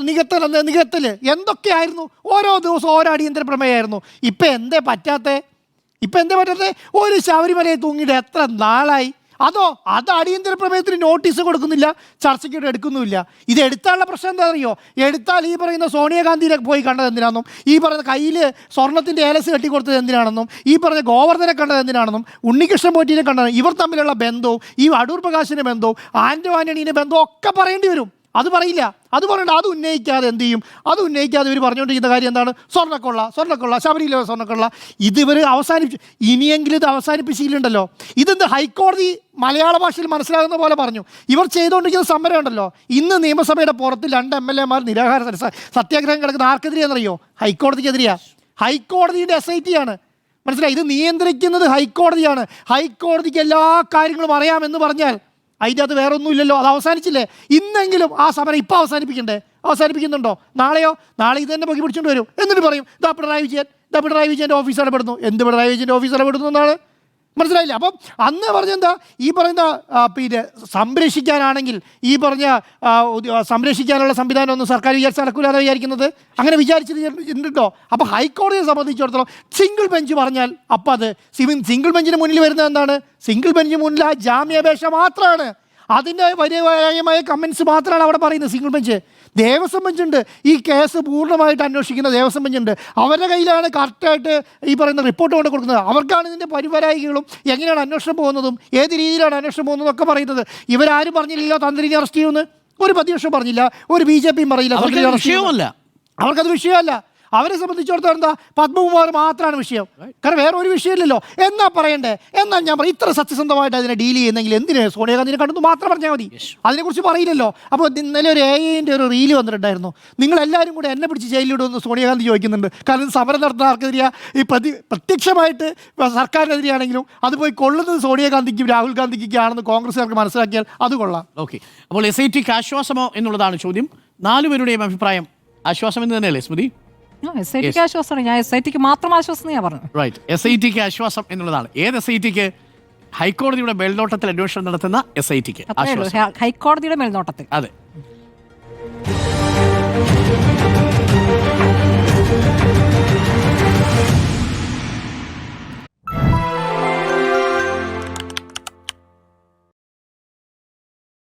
നികത്തൽ, എന്തൊക്കെയായിരുന്നു. ഓരോ ദിവസവും ഓരോ അടിയന്തര പ്രമേയമായിരുന്നു. ഇപ്പം എന്തേ പറ്റാത്തേ? ഒരു ശബരിമലയെ തൂങ്ങിയിട്ട് എത്ര നാളായി? അത് അടിയന്തര പ്രമേയത്തിന് നോട്ടീസ് കൊടുക്കുന്നില്ല, ചർച്ചയ്ക്ക് എടുക്കുന്നുമില്ല. ഇത് എടുത്താനുള്ള പ്രശ്നം എന്താ അറിയോ? എടുത്താൽ ഈ പറയുന്ന സോണിയാഗാന്ധിയിലേക്ക് പോയി കണ്ടത് എന്തിനാണെന്നും, ഈ പറയുന്ന കയ്യിൽ സ്വർണത്തിൻ്റെ ഏലസ് കെട്ടിക്കൊടുത്തത് എന്തിനാണെന്നും, ഈ പറഞ്ഞ ഗോവർദ്ധനെ കണ്ടത് എന്തിനാണെന്നും, ഉണ്ണികൃഷ്ണൻ പോറ്റിനെ കണ്ടത്, ഇവർ തമ്മിലുള്ള ബന്ധവും ഈ അടൂർ പ്രകാശിൻ്റെ ബന്ധവും ആൻ്റോ ആൻ്റണീൻ്റെ ബന്ധവും ഒക്കെ പറയേണ്ടി വരും. അത് പറയില്ല, അത് പറയണ്ട. അത് ഉന്നയിക്കാതെ എന്ത് ചെയ്യും? അത് ഉന്നയിക്കാതെ ഇവർ പറഞ്ഞുകൊണ്ടിരിക്കുന്ന കാര്യം എന്താണ്? സ്വർണ്ണക്കൊള്ള, ശബരിമല സ്വർണ്ണക്കൊള്ള. ഇതിവർ അവസാനിപ്പിച്ചു. ഇനിയെങ്കിലും ഇത് അവസാനിപ്പിച്ചിട്ടുണ്ടല്ലോ. ഇതെന്ത് ഹൈക്കോടതി മലയാള ഭാഷയിൽ മനസ്സിലാകുന്ന പോലെ പറഞ്ഞു. ഇവർ ചെയ്തുകൊണ്ടിരിക്കുന്ന സമരം ഉണ്ടല്ലോ. ഇന്ന് നിയമസഭയുടെ പുറത്ത് 2 MLA നിരാഹാര സത്യാഗ്രഹം കിടക്കുന്ന ആർക്കെതിരെയാണെന്നറിയോ? ഹൈക്കോടതിക്കെതിരെയാണ്. ഹൈക്കോടതിയുടെ SIT ആണ്. മനസ്സിലായി, ഇത് നിയന്ത്രിക്കുന്നത് ഹൈക്കോടതിയാണ്. ഹൈക്കോടതിക്ക് എല്ലാ കാര്യങ്ങളും അറിയാമെന്ന് പറഞ്ഞാൽ അതിൻ്റെ അത് വേറെ ഒന്നുമില്ലല്ലോ. അത് അവസാനിച്ചില്ലേ? ഇന്നെങ്കിലും ആ സമരം ഇപ്പം അവസാനിപ്പിക്കുന്നുണ്ടോ? നാളെ ഇത് തന്നെ പൊക്കി പിടിച്ചുകൊണ്ട് വരും. എന്നിട്ട് പറയും പിണറായി വിജയൻ്റെ ഓഫീസ് ഇടപെടുന്നു. എന്ത് പിണറായി വിജയൻ്റെ ഓഫീസ് ഇടപെടുന്നു എന്നാണ്? മനസ്സിലായില്ല. അപ്പം അന്ന് പറഞ്ഞെന്താ, ഈ പറയുന്ന സംരക്ഷിക്കാനാണെങ്കിൽ ഈ പറഞ്ഞ സംരക്ഷിക്കാനുള്ള സംവിധാനം ഒന്നും സർക്കാർ വിചാരിച്ച് നടക്കൂലെന്ന് വിചാരിക്കുന്നത്. അങ്ങനെ വിചാരിച്ചിട്ടുണ്ടോ? അപ്പോൾ ഹൈക്കോടതിയെ സംബന്ധിച്ചിടത്തോളം സിംഗിൾ ബെഞ്ച് പറഞ്ഞാൽ അപ്പം അത് സിംഗിൾ ബെഞ്ചിന് മുന്നിൽ വരുന്നത് എന്താണ്? സിംഗിൾ ബെഞ്ചിന് മുന്നിൽ ആ ജാമ്യാപേക്ഷ മാത്രമാണ്. അതിൻ്റെ വലിയ കമൻസ് മാത്രമാണ് അവിടെ പറയുന്നത് സിംഗിൾ ബെഞ്ച്. ദേവസ്വം ബെഞ്ചുണ്ട്, ഈ കേസ് പൂർണ്ണമായിട്ട് അന്വേഷിക്കുന്ന ദേവസ്വം ബെഞ്ചുണ്ട്. അവരുടെ കയ്യിലാണ് കറക്റ്റായിട്ട് ഈ പറയുന്ന റിപ്പോർട്ട് കൊണ്ട് കൊടുക്കുന്നത്. അവർക്കാണ് ഇതിൻ്റെ പരിപരായികളും എങ്ങനെയാണ് അന്വേഷണം പോകുന്നതും ഏത് രീതിയിലാണ് അന്വേഷണം പോകുന്നതും ഒക്കെ പറയുന്നത്. ഇവരാരും പറഞ്ഞില്ലല്ലോ തന്ത്രിനെ അറസ്റ്റ് ചെയ്യുമെന്ന്. ഒരു പ്രതിപക്ഷം പറഞ്ഞില്ല, ഒരു BJPയും പറയില്ല. അവർക്കത് വിഷയമല്ല. അവരെ സംബന്ധിച്ചിടത്തോളം എന്താ, പത്മകുമാർ മാത്രമാണ് വിഷയം. കാരണം വേറെ ഒരു വിഷയമില്ലല്ലോ. എന്നാ പറയണ്ടേ? എന്നാൽ ഞാൻ പറയും, ഇത്ര സത്യസന്ധമായിട്ട് അതിനെ ഡീൽ ചെയ്യുന്നെങ്കിൽ എന്തിനാ സോണിയാഗാന്ധിനെ കണ്ടെന്ന് മാത്രം പറഞ്ഞാൽ മതി. അതിനെക്കുറിച്ച് പറയില്ലല്ലോ. അപ്പോൾ ഇന്നലെ ഒരു AI-ൻ്റെ ഒരു റീല് വന്നിട്ടുണ്ടായിരുന്നു. നിങ്ങളെല്ലാവരും കൂടെ എന്നെ പിടിച്ച് ജയിലിലിടുമെന്ന് സോണിയാഗാന്ധി ചോദിക്കുന്നുണ്ട്. കാരണം സമരം നടത്തുന്ന ആർക്കെതിരെയാ? ഈ പ്രത്യക്ഷമായിട്ട് സർക്കാരിനെതിരെയാണെങ്കിലും അത് പോയി കൊള്ളുന്നത് സോണിയാഗാന്ധിക്കും രാഹുൽ ഗാന്ധിക്കും ആണെന്ന് കോൺഗ്രസ്സുകാർക്ക് മനസ്സിലാക്കിയാൽ അത് കൊള്ളാം. ഓക്കെ, അപ്പോൾ SITക്ക് ആശ്വാസമോ എന്നുള്ളതാണ് ചോദ്യം. 4 പേരുടെയും അഭിപ്രായം ആശ്വാസം എന്ന് തന്നെയല്ലേ സ്മൃതി? SITക്ക് ആശ്വാസമാണ്. ഞാൻ SITക്ക് മാത്രം ആശ്വാസം ഞാൻ പറഞ്ഞു. റൈറ്റ്, SITക്ക് ആശ്വാസം എന്നുള്ളതാണ്. ഏത് SITക്ക്? ഹൈക്കോടതിയുടെ മേൽനോട്ടത്തിൽ അന്വേഷണം നടത്തുന്ന SITക്ക് ഹൈക്കോടതിയുടെ മേൽനോട്ടത്തിൽ. അതെ.